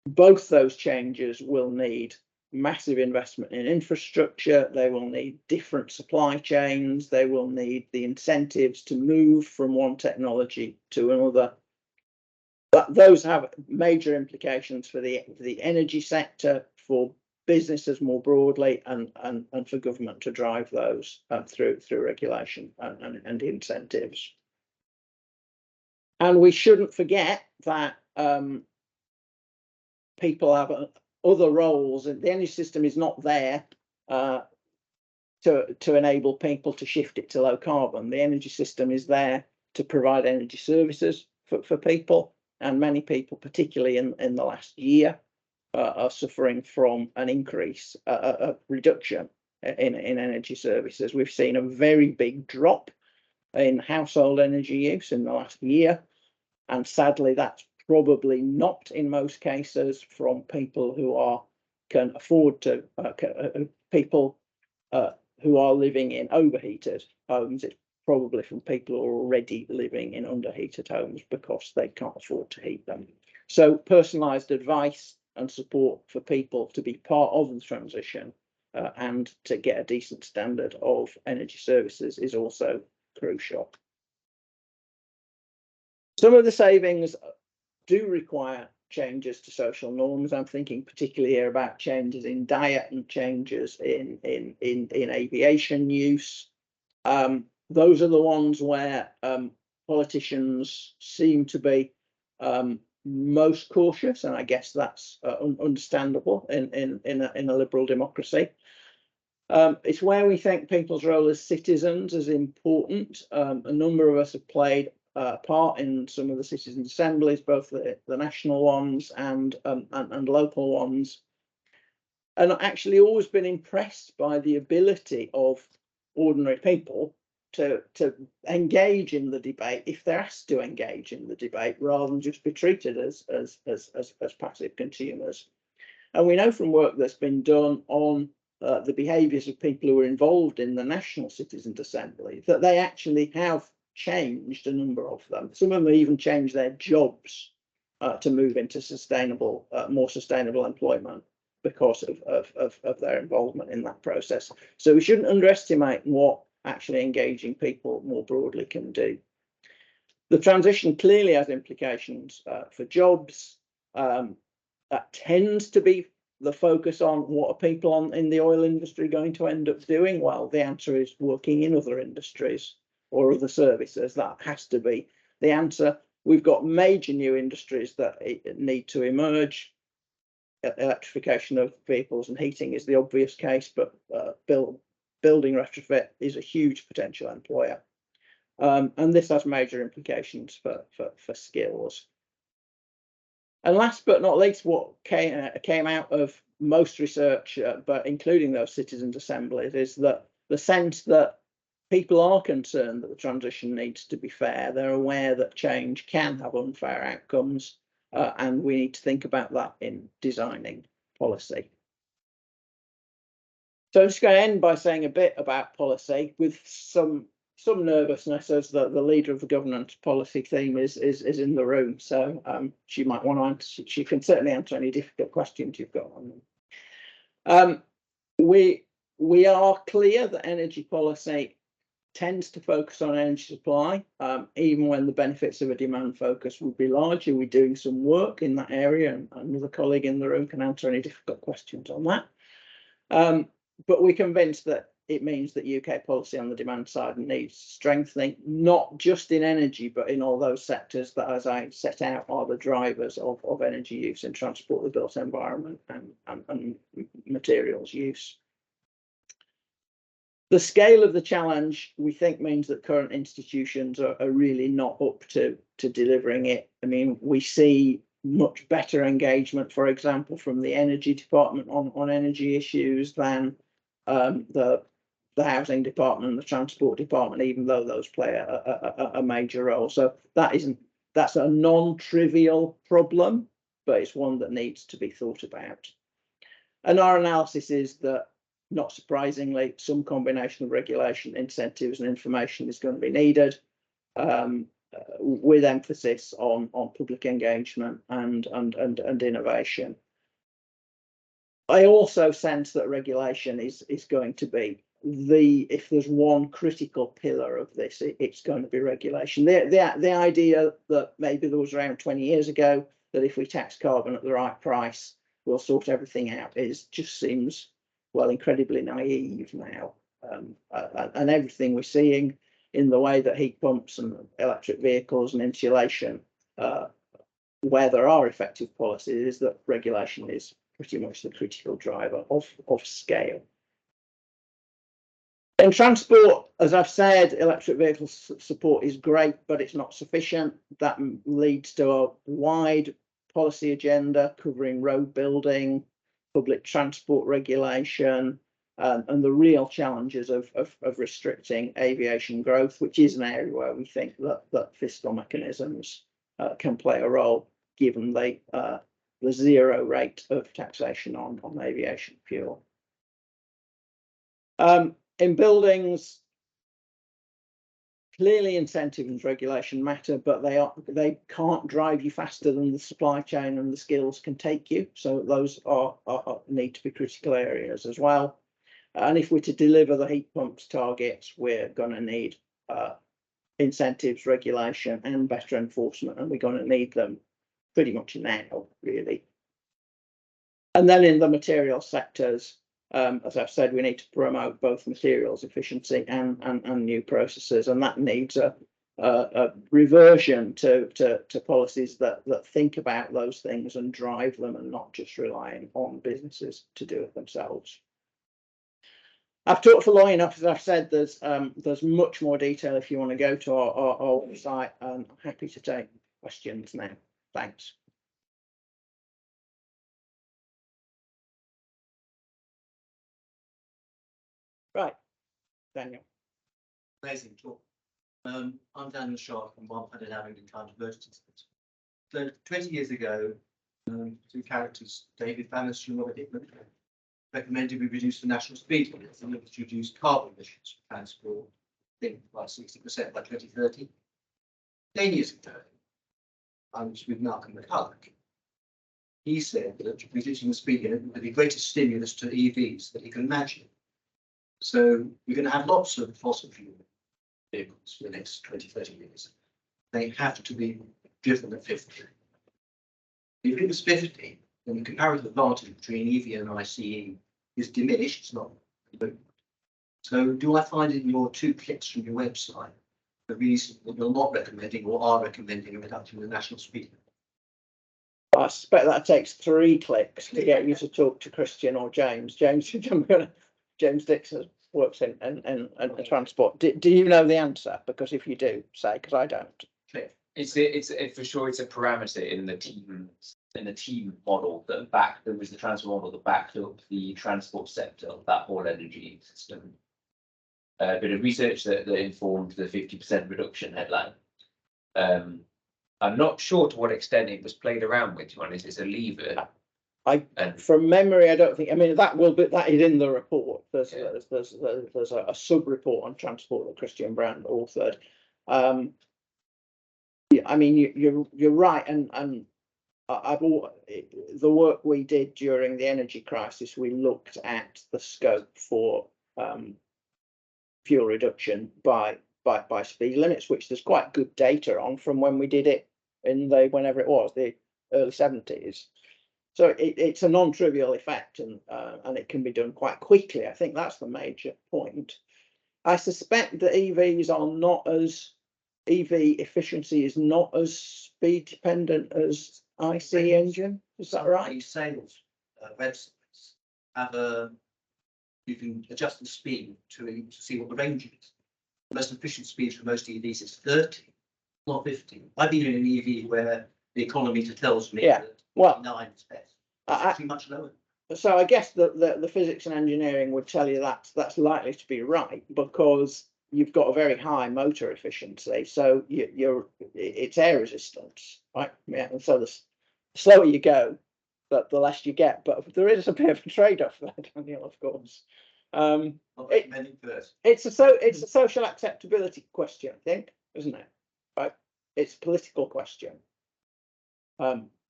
Both those changes will need massive investment in infrastructure. They will need different supply chains. They will need the incentives to move from one technology to another. But those have major implications for the energy sector, for businesses more broadly, and for government to drive those through regulation and incentives. And we shouldn't forget that people have other roles, and the energy system is not there to enable people to shift it to low carbon. The energy system is there to provide energy services for people, and many people, particularly in the last year, are suffering from an increase, a reduction in energy services. We've seen a very big drop in household energy use in the last year, and sadly that's probably not in most cases from people who can afford to, people who are living in overheated homes. It's probably from people who are already living in underheated homes because they can't afford to heat them. So personalised advice and support for people to be part of the transition and to get a decent standard of energy services is also crucial. Some of the savings do require changes to social norms. I'm thinking particularly here about changes in diet and changes in aviation use. Those are the ones where politicians seem to be most cautious, and I guess that's understandable in a liberal democracy. It's where we think people's role as citizens is important. A number of us have played part in some of the citizen assemblies, both the national ones and local ones, and I've actually always been impressed by the ability of ordinary people to engage in the debate if they're asked to engage in the debate, rather than just be treated as passive consumers. And we know from work that's been done on the behaviours of people who are involved in the national citizens' assembly that they actually have changed, a number of them. Some of them even changed their jobs to move into sustainable, more sustainable employment because of their involvement in that process. So we shouldn't underestimate what actually engaging people more broadly can do. The transition clearly has implications for jobs. That tends to be the focus on what are people in the oil industry going to end up doing? Well, the answer is working in other industries or other services. That has to be the answer. We've got major new industries that need to emerge. Electrification of vehicles and heating is the obvious case, but building retrofit is a huge potential employer. And this has major implications for skills. And last but not least, what came out of most research, but including those citizens' assemblies, is that the sense that people are concerned that the transition needs to be fair. They're aware that change can have unfair outcomes, and we need to think about that in designing policy. So I'm just going to end by saying a bit about policy, with some nervousness, as the leader of the governance policy team is in the room. So she might want to answer. She can certainly answer any difficult questions you've got on them. We are clear that energy policy tends to focus on energy supply, even when the benefits of a demand focus would be larger. We're doing some work in that area, and another colleague in the room can answer any difficult questions on that. But we're convinced that it means that UK policy on the demand side needs strengthening, not just in energy, but in all those sectors that, as I set out, are the drivers of energy use in transport, the built environment, and materials use. The scale of the challenge, we think, means that current institutions are really not up to delivering it. I mean, we see much better engagement, for example, from the energy department on energy issues than the housing department and the transport department, even though those play a major role. So that's a non-trivial problem, but it's one that needs to be thought about. And our analysis is that, not surprisingly, some combination of regulation, incentives, and information is going to be needed, with emphasis on public engagement and innovation. I also sense that regulation is going to be if there's one critical pillar of this, it's going to be regulation. The idea that maybe there was around 20 years ago that if we tax carbon at the right price, we'll sort everything out, just seems, well, incredibly naive now. And everything we're seeing in the way that heat pumps and electric vehicles and insulation, where there are effective policies, is that regulation is pretty much the critical driver of scale. In transport, as I've said, electric vehicle support is great, but it's not sufficient. That leads to a wide policy agenda covering road building, public transport regulation, and the real challenges of restricting aviation growth, which is an area where we think that fiscal mechanisms can play a role, given the zero rate of taxation on aviation fuel. In buildings, clearly incentives and regulation matter, but they can't drive you faster than the supply chain and the skills can take you. So those need to be critical areas as well. And if we're to deliver the heat pumps targets, we're going to need incentives, regulation, and better enforcement, and we're going to need them pretty much now, really. And then in the material sectors, as I've said, we need to promote both materials efficiency and new processes, and that needs a reversion to policies that think about those things and drive them, and not just relying on businesses to do it themselves. I've talked for long enough. As I've said, there's much more detail if you want to go to our website, and I'm happy to take questions now. Thanks. Right, Daniel. Amazing talk. I'm Daniel Sharp from One-Funded Abingdon County Emergency Service. So 20 years ago, two characters, David Bannister and Robert Hickman, recommended we reduce the national speed limit in order to reduce carbon emissions from transport, I think by 60% by 2030. 10 years ago, I was with Malcolm McCulloch. He said that reducing the speed limit would be the greatest stimulus to EVs that he can imagine. So we're going to have lots of fossil fuel vehicles for the next 20, 30 years. They have to be driven at 50. If it was 50, then the comparative advantage between EV and ICE is diminished. It's not. So do I find in your 2 clicks from your website the reason that you're not recommending or are recommending a reduction in the national speed limit? I suspect that takes 3 clicks to get you to talk to Christian or James. James Dixon works in transport. Do you know the answer? Because if you do, say, because I don't. It's for sure. It's a parameter in the team model that there was the transport model that backed up the transport sector, that whole energy system. A bit of research that informed the 50% reduction headline. I'm not sure to what extent it was played around with. To be honest, it's a lever. From memory, I don't think. I mean, that is in the report. There's a sub report on transport that Christian Brand authored. Yeah, I mean, you're right, and the work we did during the energy crisis, we looked at the scope for fuel reduction by speed limits, which there's quite good data on from when we did it in whenever it was, the early 70s. So it's a non-trivial effect, and it can be done quite quickly. I think that's the major point. I suspect that EV efficiency is not as speed dependent as IC engine. Is that right? These sales websites have you can adjust the speed to see what the range is. The most efficient speed for most EVs is 30, not 50. I've been in an EV where the econometer tells me that 9 is best. It's actually much lower. So I guess the physics and engineering would tell you that's likely to be right, because you've got a very high motor efficiency, so it's air resistance, right? Yeah, and so the slower you go, the less you get. But there is a bit of a trade-off there, Daniel, of course. It's a social acceptability question, I think, isn't it? Right? It's a political question.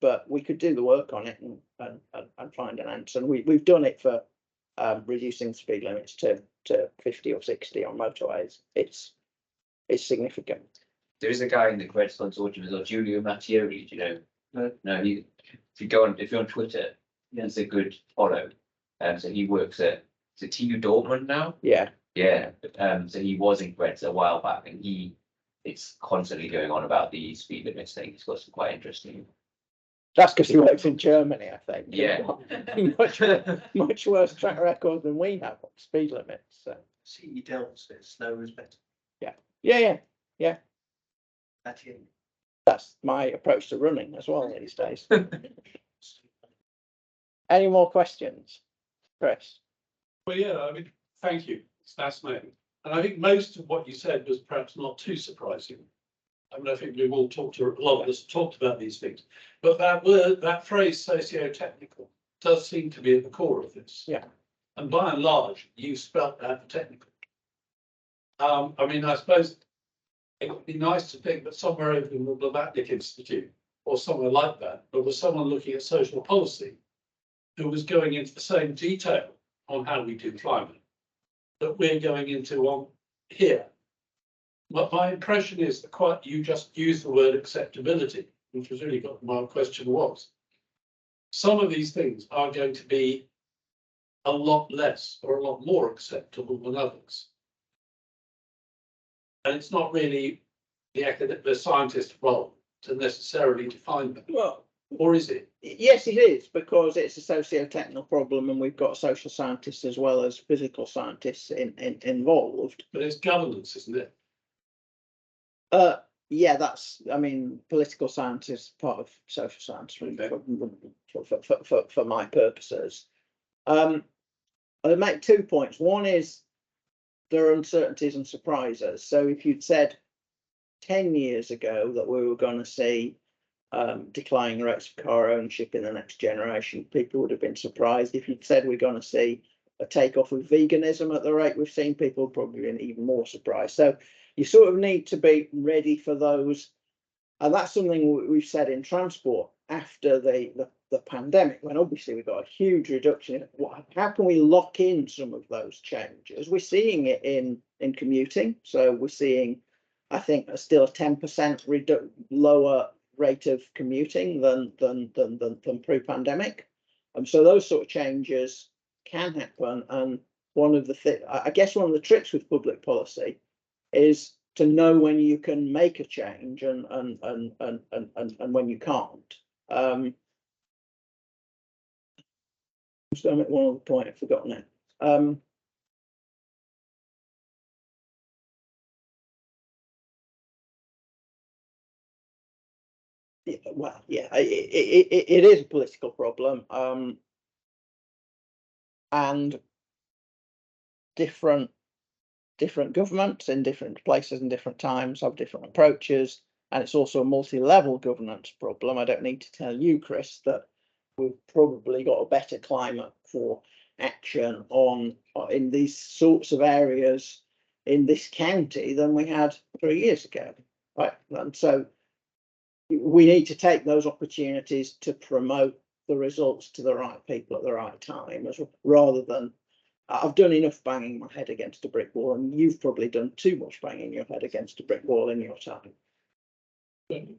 But we could do the work on it and find an answer. And we've done it for reducing speed limits to 50 or 60 on motorways. It's significant. There is a guy in the CREDS consortium as well, Giulio Mattioli. Do you know? No. If you're on Twitter, he's a good follow. So he works at TU Dortmund now. Yeah. So he was in CREDS a while back, and it's constantly going on about the speed limits thing. He's got some quite interesting. That's because he works in Germany, I think. Yeah. much worse track record than we have on speed limits. So. CE Delta says slower is better. Yeah. That's my approach to running as well these days. Any more questions, Chris? Well, yeah, I mean, thank you. It's fascinating. And I think most of what you said was perhaps not too surprising. I mean, I think we've all a lot of us talked about these things, but that phrase socio-technical does seem to be at the core of this. Yeah. And by and large, you spelt out technical. I mean, I suppose it would be nice to think that somewhere over in the Blavatnik Institute or somewhere like that, there was someone looking at social policy who was going into the same detail on how we do climate that we're going into on here. But my impression is that you just use the word acceptability which was really what my question was, some of these things are going to be a lot less or a lot more acceptable than others. And it's not really the scientist's role to necessarily define that, Well, or is it? yes, it is, because it's a socio-technical problem and we've got social scientists as well as physical scientists involved. But it's governance, isn't it? Yeah, that's, I mean, political science is part of social science really, for my purposes. I'll make 2 points. One is there are uncertainties and surprises. So if you'd said 10 years ago that we were going to see declining rates of car ownership in the next generation, people would have been surprised. If you'd said we're going to see a takeoff of veganism at the rate we've seen, people would probably been even more surprised. So you sort of need to be ready for those. And that's something we've said in transport after the pandemic, when obviously we got a huge reduction. How can we lock in some of those changes? We're seeing it in commuting. So we're seeing, I think, still a 10% lower rate of commuting than pre-pandemic. So those sort of changes can happen. And one of the I guess one of the tricks with public policy is to know when you can make a change and when you can't. I'm just going to make one other point. I've forgotten it. Yeah, well, yeah, it is a political problem, and different governments in different places and different times have different approaches, and it's also a multi-level governance problem. I don't need to tell you, Chris, that we've probably got a better climate for action in these sorts of areas in this county than we had 3 years ago, right? And so we need to take those opportunities to promote the results to the right people at the right time, rather than I've done enough banging my head against a brick wall, and you've probably done too much banging your head against a brick wall in your time.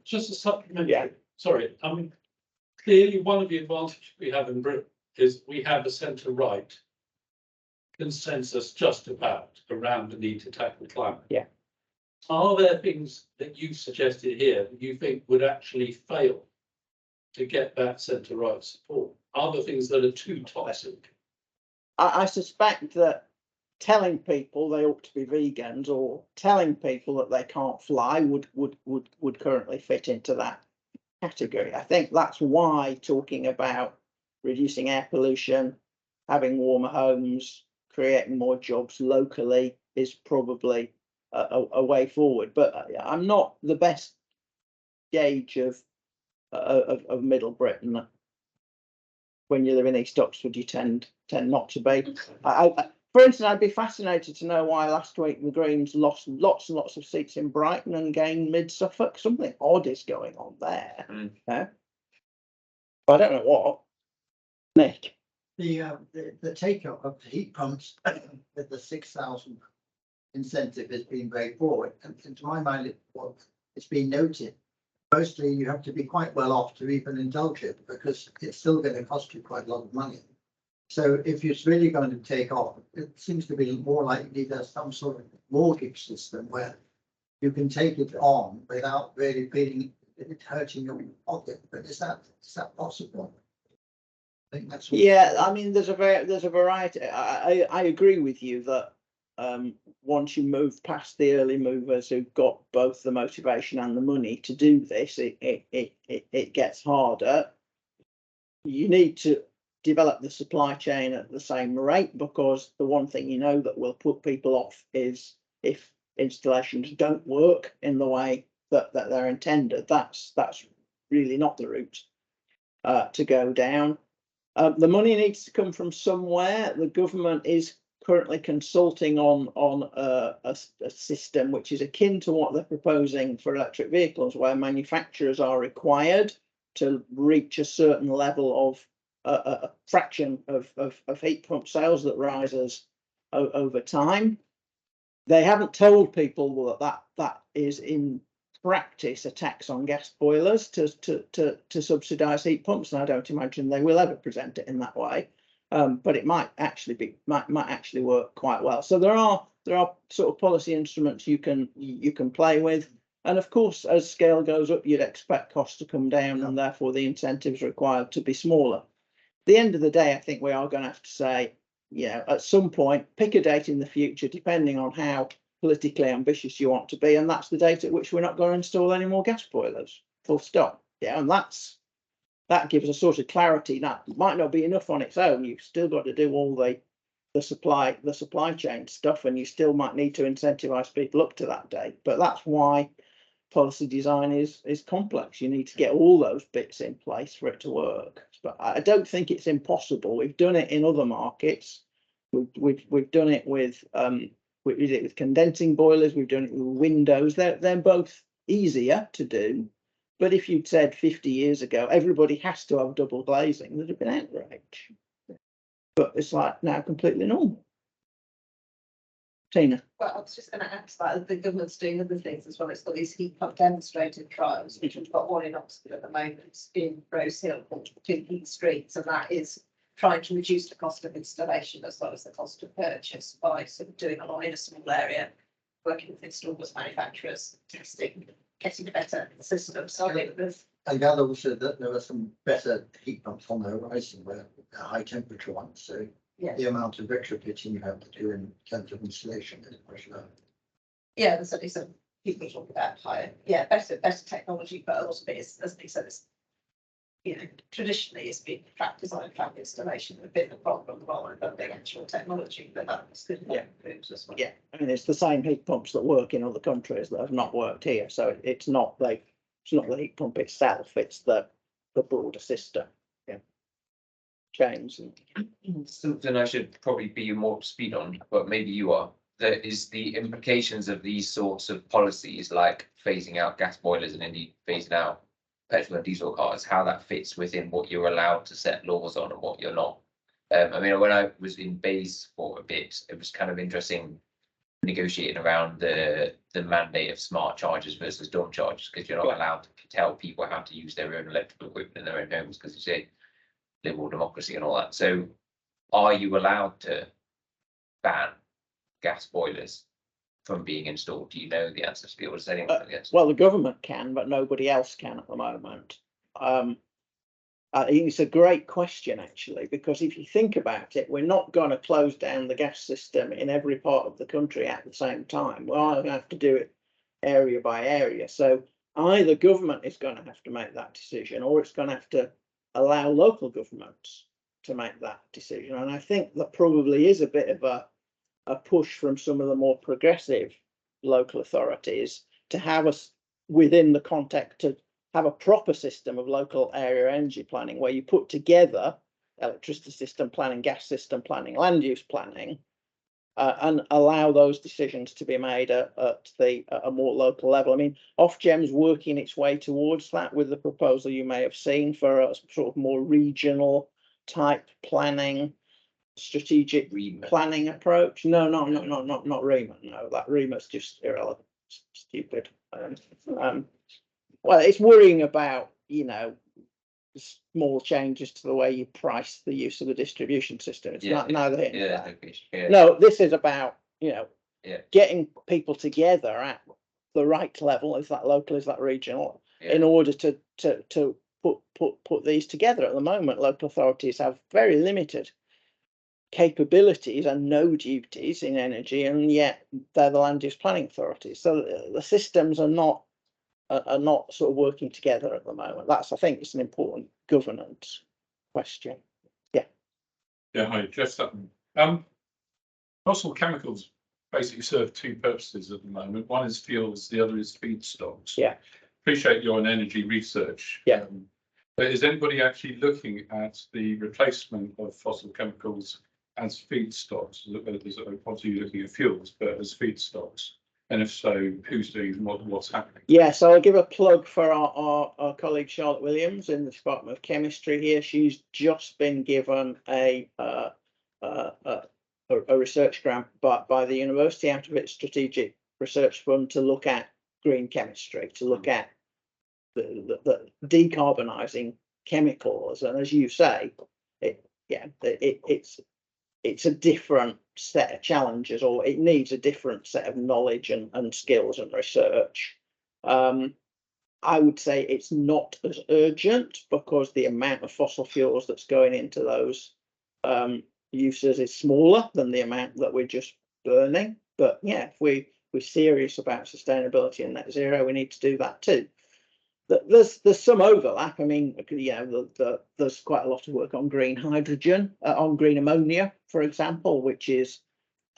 Just a supplement. Yeah. Sorry, I mean, clearly one of the advantages we have in Britain is we have a centre-right consensus just about around the need to tackle climate. Yeah. Are there things that you suggested here that you think would actually fail to get that centre-right support? Are there things that are too toxic? I suspect that telling people they ought to be vegans or telling people that they can't fly would currently fit into that category. I think that's why talking about reducing air pollution, having warmer homes, creating more jobs locally is probably a way forward. But I'm not the best gauge of Middle Britain. When you live in East Oxford, you tend not to be. For instance, I'd be fascinated to know why last week the Greens lost lots and lots of seats in Brighton and gained mid Suffolk. Something odd is going on there. Yeah. I don't know what. Nick. The take-up of the heat pumps with the 6,000 incentive has been very broad, and to my mind, it's been noted. Mostly, you have to be quite well off to even indulge it, because it's still going to cost you quite a lot of money. So if it's really going to take off, it seems to be more likely there's some sort of mortgage system where you can take it on without really feeling it hurting your pocket. But is that possible? I think that's Yeah, I mean, there's a variety. I agree with you that once you move past the early movers who've got both the motivation and the money to do this, it gets harder. You need to develop the supply chain at the same rate, because the one thing that will put people off is if installations don't work in the way that they're intended. That's really not the route to go down. The money needs to come from somewhere. The government is currently consulting on a system which is akin to what they're proposing for electric vehicles, where manufacturers are required to reach a certain level of a fraction of heat pump sales that rises over time. They haven't told people that is in practice a tax on gas boilers to subsidise heat pumps, and I don't imagine they will ever present it in that way. But it might actually work quite well. So there are sort of policy instruments you can play with, and of course, as scale goes up, you'd expect costs to come down, and therefore the incentives required to be smaller. At the end of the day, I think we are going to have to say, at some point, pick a date in the future, depending on how politically ambitious you want to be, and that's the date at which we're not going to install any more gas boilers. Full stop. Yeah, and that gives a sort of clarity. That might not be enough on its own. You've still got to do all the supply chain stuff, and you still might need to incentivize people up to that date. But that's why policy design is complex. You need to get all those bits in place for it to work. But I don't think it's impossible. We've done it in other markets. We've done it with we did it with condensing boilers. We've done it with windows. They're both easier to do. But if you'd said 50 years ago, everybody has to have double glazing, there'd have been outrage. But it's like now completely normal. Tina. Well, I was just going to add to that, the government's doing other things as well. It's got these heat pump demonstrated trials, which we've got one in Oxford at the moment in Rose Hill called Two Heat Streets, and that is trying to reduce the cost of installation as well as the cost of purchase by sort of doing a lot in a small area, working with installers, manufacturers, testing, getting a better system. So I think there's. I gather also that there are some better heat pumps on the horizon, where they're high temperature ones, so Yeah. the amount of retrofitting you have to do in terms of installation is much lower. Yeah, there's certainly some people talk about higher, better technology, but a lot of it is, as they said, it's, traditionally it's been track design, track installation, a bit of a problem rather than the actual technology, but that's good. Yeah. As well. Yeah, I mean, it's the same heat pumps that work in other countries that have not worked here. So it's not the heat pump itself, it's the broader system. Yeah. James. Something I should probably be more up to speed on, but maybe you are. That is the implications of these sorts of policies, like phasing out gas boilers and indeed phasing out petrol and diesel cars, how that fits within what you're allowed to set laws on and what you're not. I mean, when I was in Bays for a bit, it was kind of interesting negotiating around the mandate of smart chargers versus dumb chargers, because you're not allowed to tell people how to use their own electrical equipment in their own homes, because you say liberal democracy and all that. So are you allowed to ban gas boilers from being installed? Do you know the answer to the or does anyone know the answer? Well, the government can, but nobody else can at the moment. I think it's a great question, actually, because if you think about it, we're not going to close down the gas system in every part of the country at the same time. We're going to have to do it area by area. So either government is going to have to make that decision, or it's going to have to allow local governments to make that decision. And I think there probably is a bit of a push from some of the more progressive local authorities to have us within the context to have a proper system of local area energy planning, where you put together electricity system planning, gas system planning, land use planning, and allow those decisions to be made at a more local level. I mean, Ofgem's working its way towards that with the proposal you may have seen for a sort of more regional type planning, strategic planning approach. No, not REMA. No, that REMA's just irrelevant, stupid. Well, it's worrying about, small changes to the way you price the use of the distribution system. It's not neither here nor there. No, this is about, getting people together at the right level, is that local, is that regional, in order to put these together. At the moment, local authorities have very limited capabilities and no duties in energy, and yet they're the land use planning authorities. So the systems are not sort of working together at the moment. I think it's an important governance question. Yeah, hi, Jeff Sutton. Fossil chemicals basically serve two purposes at the moment. One is fuels, the other is feedstocks. Yeah. Appreciate your energy research. Yeah. But is anybody actually looking at the replacement of fossil chemicals as feedstocks? Obviously you're looking at fuels, but as feedstocks. And if so, who's doing what's happening? Yeah, so I'll give a plug for our colleague Charlotte Williams in the Department of Chemistry here. She's just been given a research grant by the university out of its strategic research fund to look at green chemistry to look at the decarbonising chemicals, and as you say, it's a different set of challenges, or it needs a different set of knowledge and skills and research. I would say it's not as urgent because the amount of fossil fuels that's going into those uses is smaller than the amount that we're just burning. But yeah, if we're serious about sustainability and net zero, we need to do that too. There's some overlap. I mean, there's quite a lot of work on green hydrogen, on green ammonia, for example, which is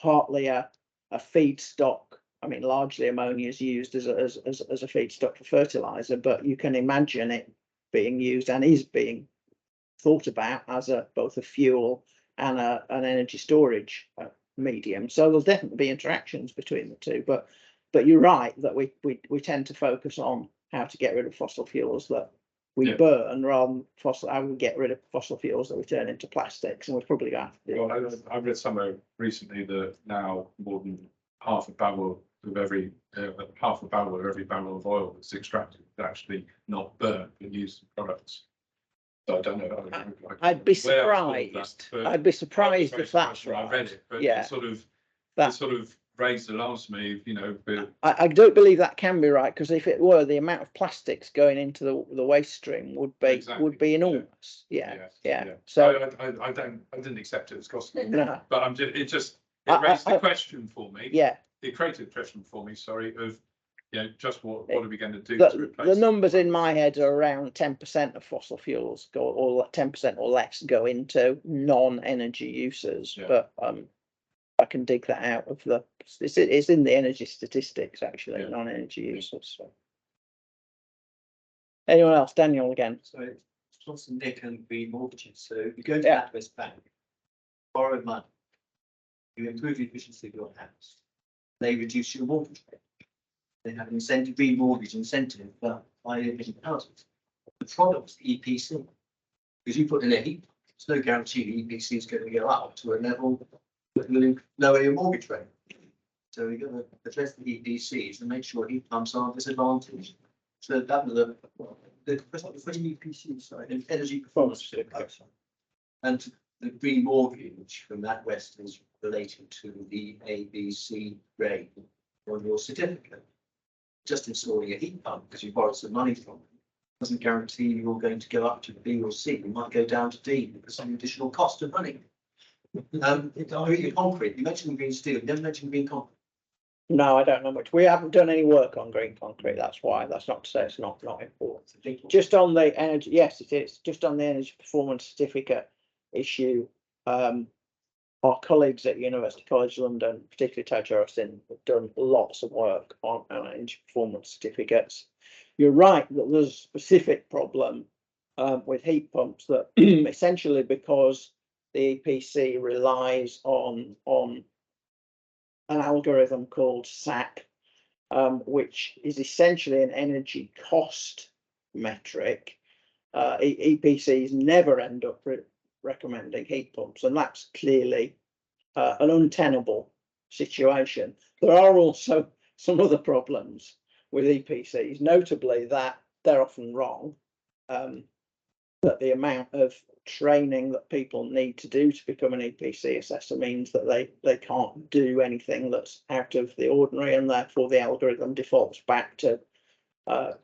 partly a feedstock. I mean, largely ammonia is used as a feedstock for fertilizer, but you can imagine it being used and is being thought about as both a fuel and an energy storage medium. So there'll definitely be interactions between the two. But you're right that we tend to focus on how to get rid of fossil fuels that we burn rather than how we get rid of fossil fuels that we turn into plastics, and we're probably going to have to do. Well, I read somewhere recently that now more than half a barrel of every barrel of oil that's extracted is actually not burnt but used in products. So I don't know. I'd be surprised. I'd be surprised if that's right. I read it, but yeah, it sort of raised the alarms to me, I don't believe that can be right, because if it were, the amount of plastics going into the waste stream would be enormous. Yeah. So I didn't accept it as gospel, no. but it raised the question for me. Yeah. It created a question for me, sorry, of just what are we going to do to replace the numbers in my head are around 10% of fossil fuels or 10% or less go into non-energy uses. But I can dig that out of it's in the energy statistics, actually, non-energy uses. So. Anyone else? Daniel again. So it's Nick and green mortgages. So you go to NatWest Bank, borrow money, you improve the efficiency of your house, they reduce your mortgage rate. They have an incentive, remortgage incentive for higher houses. The product's EPC, because you put in a heat, there's no guarantee the EPC is going to go up to a level that will lower your mortgage rate. So you've got to address the EPCs and make sure heat pumps aren't disadvantaged. So that was the EPC, sorry, energy performance. And the green mortgage from NatWest is related to the ABC grade on your certificate. Just installing a heat pump because you borrowed some money from it doesn't guarantee you're going to go up to B or C. You might go down to D because some additional cost of running. Green concrete. You mentioned green steel. You never mentioned green concrete. No, I don't know much. We haven't done any work on green concrete. That's why. That's not to say it's not important. Just on the energy, yes, it is. Just on the energy performance certificate issue. Our colleagues at University College London, particularly Taj Harrison, have done lots of work on energy performance certificates. You're right that there's a specific problem with heat pumps that essentially because the EPC relies on an algorithm called SAC, which is essentially an energy cost metric. EPCs never end up recommending heat pumps, and that's clearly an untenable situation. There are also some other problems with EPCs, notably that they're often wrong, that the amount of training that people need to do to become an EPC assessor means that they can't do anything that's out of the ordinary, and therefore the algorithm defaults back to a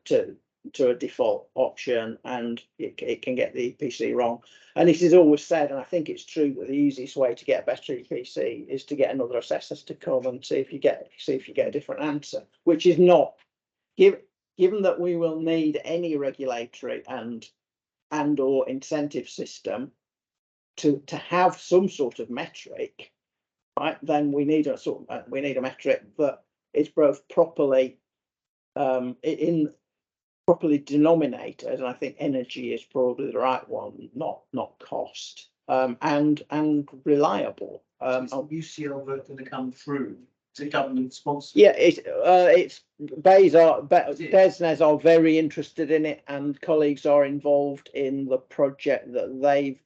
default option, and it can get the EPC wrong. And this is always said, and I think it's true, that the easiest way to get a better EPC is to get another assessor to come and see if you get a different answer, which is not given that we will need any regulatory and or incentive system to have some sort of metric, right? Then we need a metric that is both properly properly denominated, and I think energy is probably the right one, not cost, and reliable. UCL work going to come through? Is it government sponsored? Yeah, it's BESNES are very interested in it, and colleagues are involved in the project that they've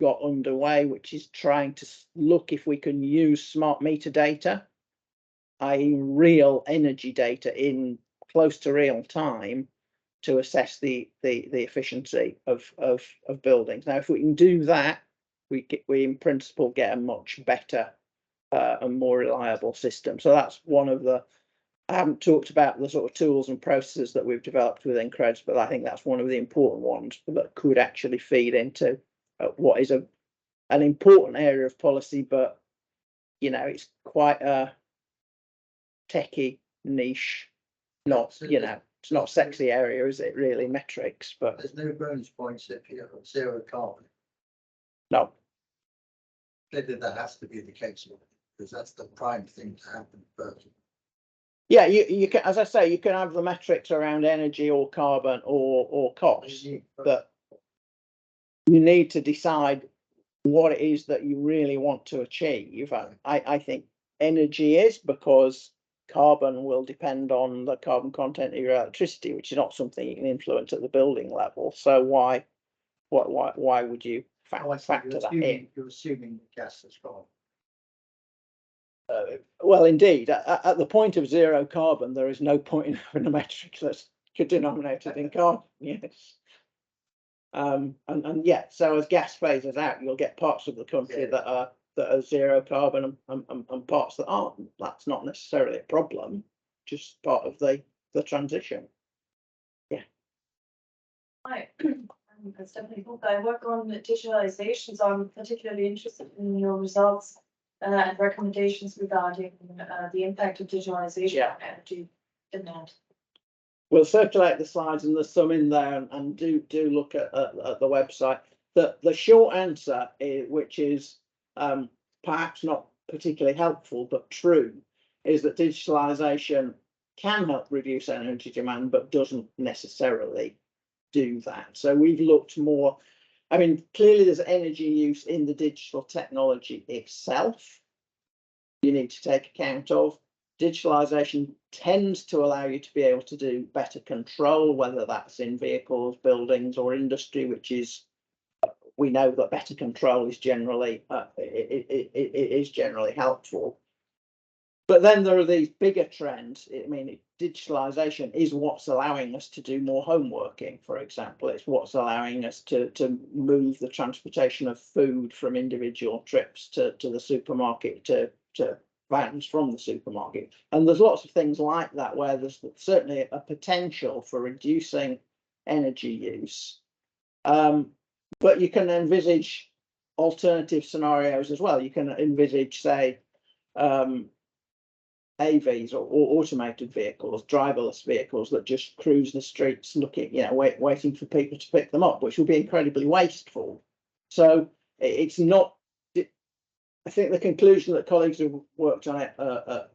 got underway, which is trying to look if we can use smart meter data, i.e. real energy data in close to real time to assess the efficiency of buildings. Now, if we can do that, we in principle get a much better and more reliable system. So that's one of the, I haven't talked about the sort of tools and processes that we've developed within CREDS, but I think that's one of the important ones that could actually feed into what is an important area of policy, but you know, it's quite a techie niche, not, you know, it's not a sexy area, is it really, metrics, but There's no bonus points if you have zero carbon. no. Clearly, that has to be the case, because that's the prime thing to happen first. Yeah, you can, as I say, you can have the metrics around energy or carbon or cost, but you need to decide what it is that you really want to achieve. I think energy is, because carbon will depend on the carbon content of your electricity, which is not something you can influence at the building level. So why would you factor that in? You're assuming the gas is gone. Well, indeed, at the point of zero carbon, there is no point in having a metric that's denominated in carbon. Yes. And yeah, so as gas phases out, you'll get parts of the country that are zero carbon and parts that aren't. That's not necessarily a problem, just part of the transition. Yeah. Hi, I'm Stephanie Hook. I work on digitalization, so I'm particularly interested in your results and recommendations regarding the impact of digitalization on energy demand. We'll circulate the slides, and there's some in there, and do look at the website. The short answer is, which is perhaps not particularly helpful but true, is that digitalization can help reduce energy demand but doesn't necessarily do that. So we've looked more, I mean, clearly there's energy use in the digital technology itself you need to take account of. Digitalization tends to allow you to be able to do better control, whether that's in vehicles, buildings, or industry, which is, we know that better control is generally it is generally helpful. But then there are these bigger trends. I mean, digitalization is what's allowing us to do more home working, for example. It's what's allowing us to move the transportation of food from individual trips to the supermarket to vans from the supermarket. And there's lots of things like that where there's certainly a potential for reducing energy use. But you can envisage alternative scenarios as well. You can envisage, say, AVs or automated vehicles, driverless vehicles that just cruise the streets looking, you know, waiting for people to pick them up, which will be incredibly wasteful. So it's not, I think the conclusion that colleagues who worked on it are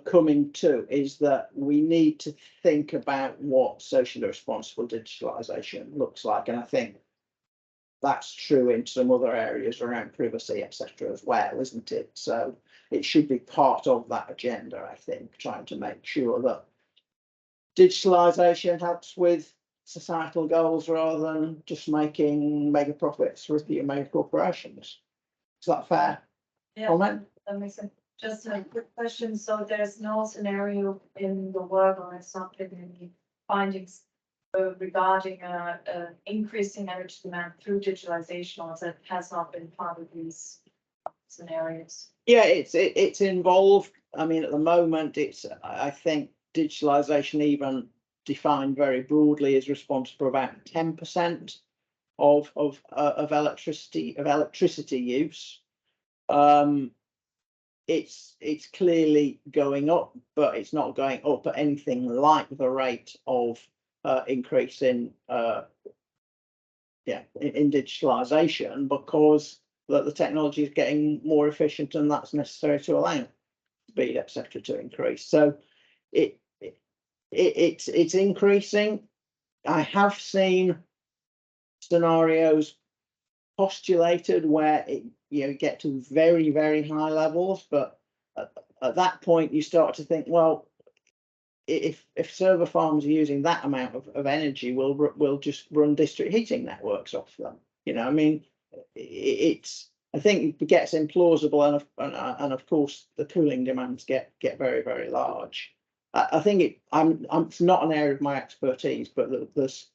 coming to is that we need to think about what socially responsible digitalization looks like. And I think that's true in some other areas around privacy, etc. as well, isn't it? So it should be part of that agenda, I think, trying to make sure that digitalization helps with societal goals rather than just making mega profits for a few mega corporations. Is that fair? Yeah, comment? that makes sense. Just a quick question. So there's no scenario in the work, or it's not been any findings regarding increasing energy demand through digitalization, or that has not been part of these scenarios? Yeah, it's involved. I mean, at the moment, it's, I think digitalization, even defined very broadly, is responsible for about 10% of electricity use. It's clearly going up, but it's not going up at anything like the rate of increase in digitalization, because the technology is getting more efficient, and that's necessary to allow speed, etc., to increase. So it's increasing. I have seen scenarios postulated where you get to very, very high levels, but at that point you start to think, well, if server farms are using that amount of energy, we'll just run district heating networks off them. You know, I mean, I think it gets implausible, and of course the cooling demands get very, very large. I think it's not an area of my expertise, but there's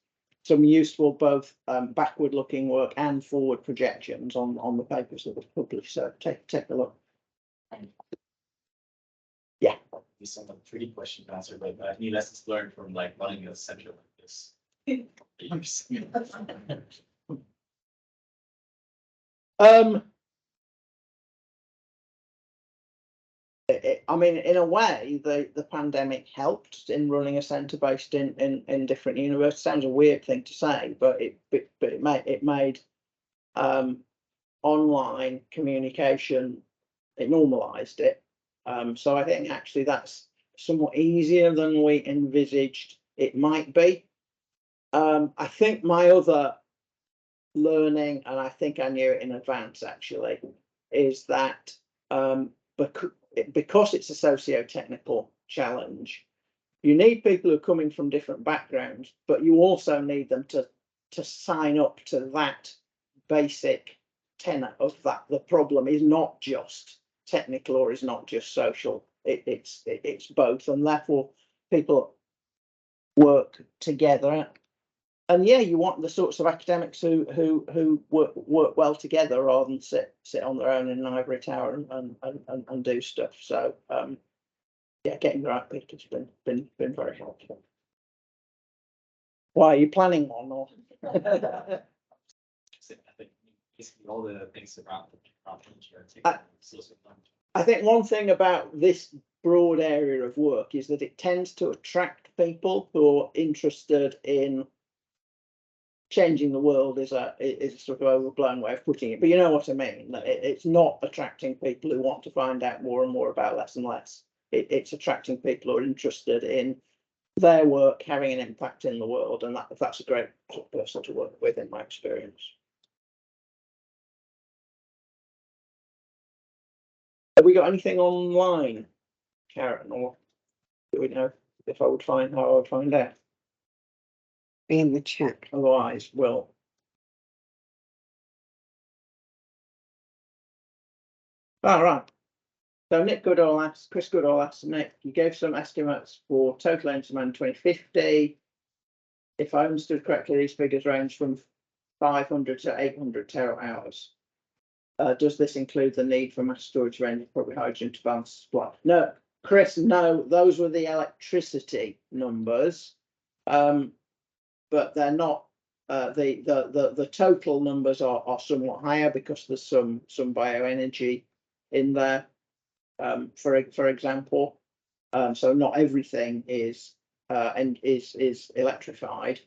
some useful both backward looking work and forward projections on the papers that were published. So take a look. Yeah. Some of the tricky question to answer, but any lessons learned from like running a center like this? I mean, in a way, the pandemic helped in running a centre based in different universities. Sounds a weird thing to say, but it made online communication, it normalised it. So I think actually that's somewhat easier than we envisaged it might be. I think my other learning, and I think I knew it in advance actually, is that because it's a socio-technical challenge, you need people who are coming from different backgrounds, but you also need them to sign up to that basic tenet of that the problem is not just technical or is not just social. It's both, and therefore people work together. And yeah, you want the sorts of academics who work well together rather than sit on their own in an ivory tower and do stuff. So yeah, getting the right people has been very helpful. Why are you planning one? Or I think basically all the things around I think one thing about this broad area of work is that it tends to attract people who are interested in changing the world. Is a sort of overblown way of putting it, but you know what I mean. It's not attracting people who want to find out more and more about less and less. It's attracting people who are interested in their work having an impact in the world, and that's a great sort of person to work with in my experience. Have we got anything online, Karen, or do we know if I would find how I would find out? In the chat. Otherwise, we'll. All right. So Nick Goodall asked, Chris Goodall asked Nick, you gave some estimates for total energy demand 2050. If I understood correctly, these figures range from 500 to 800 terawatt hours. Does this include the need for mass storage range of probably hydrogen to balance supply? No, Chris, no, those were the electricity numbers, but they're not. The total numbers are somewhat higher because there's some bioenergy in there. For example, so not everything is electrified.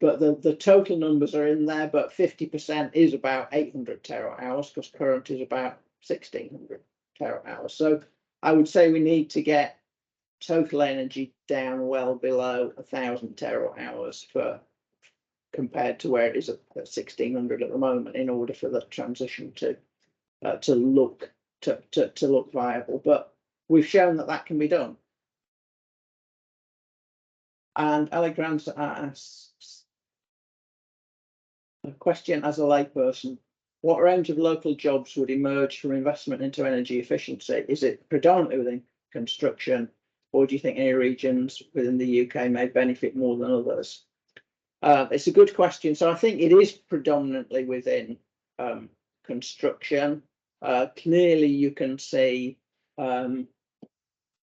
But the total numbers are in there, but 50% is about 800 terawatt hours because current is about 1600 terawatt hours. So I would say we need to get total energy down well below 1000 terawatt hours compared to where it is at 1600 at the moment in order for the transition to look viable. But we've shown that can be done. And Alexander asks a question: as a layperson, what range of local jobs would emerge from investment into energy efficiency? Is it predominantly within construction, or do you think any regions within the UK may benefit more than others? It's a good question. So I think it is predominantly within construction. Clearly, you can see that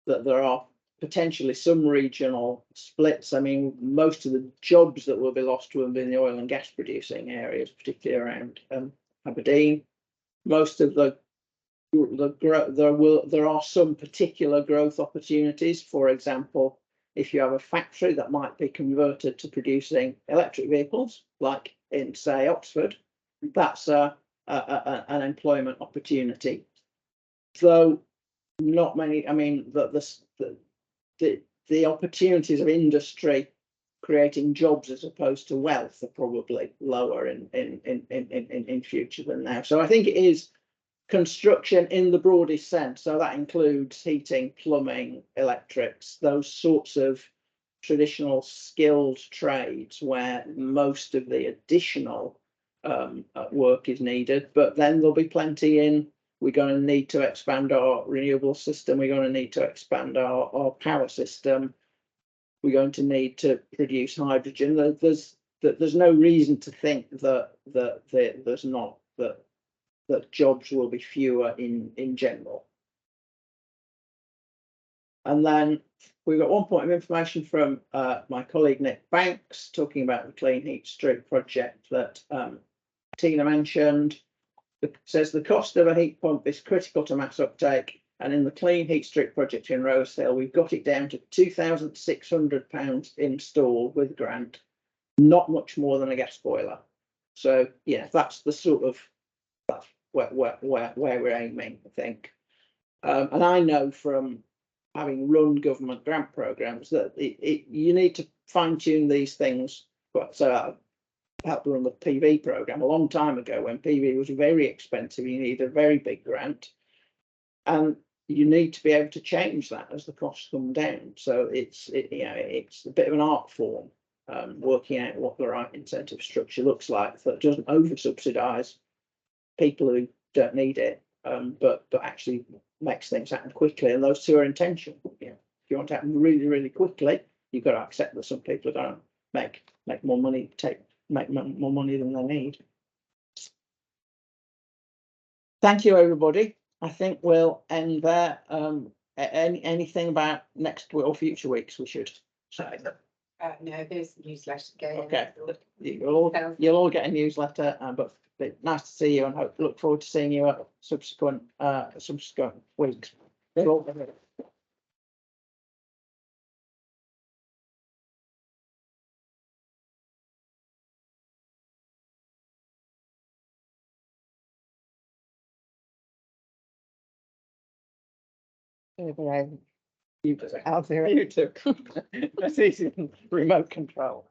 there are potentially some regional splits. I mean, most of the jobs that will be lost will be in the oil and gas producing areas, particularly around Aberdeen. Most of there are some particular growth opportunities. For example, if you have a factory that might be converted to producing electric vehicles, like in say Oxford, that's an employment opportunity. So not many. I mean, the opportunities of industry creating jobs as opposed to wealth are probably lower in future than now. So I think it is construction in the broadest sense. So that includes heating, plumbing, electrics, those sorts of traditional skilled trades where most of the additional work is needed. But then there'll be plenty in We're going to need to expand our renewable system. We're going to need to expand our power system. We're going to need to produce hydrogen. There's no reason to think that jobs will be fewer in general. And then we've got one point of information from my colleague Nick Banks talking about the Clean Heat Street project that Tina mentioned. It says the cost of a heat pump is critical to mass uptake, and in the Clean Heat Street project in Rosehill, we've got it down to £2,600 installed with grant, not much more than a gas boiler. So yeah, that's the sort of where we're aiming, I think. And I know from having run government grant programs that you need to fine tune these things. So I helped run the PV program a long time ago when PV was very expensive. You need a very big grant, and you need to be able to change that as the costs come down. So it's a bit of an art form, working out what the right incentive structure looks like that doesn't over subsidise people who don't need it, but actually makes things happen quickly. And those two are in tension. If you want to happen really, really quickly, you've got to accept that some people are going to make more money, make more money than they need. Thank you, everybody. I think we'll end there. Anything about next or future weeks we should say? No, there's the newsletter going. Okay, you'll all get a newsletter, but nice to see you, and look forward to seeing you at subsequent weeks. I'll do it. You too. That's easy than remote control.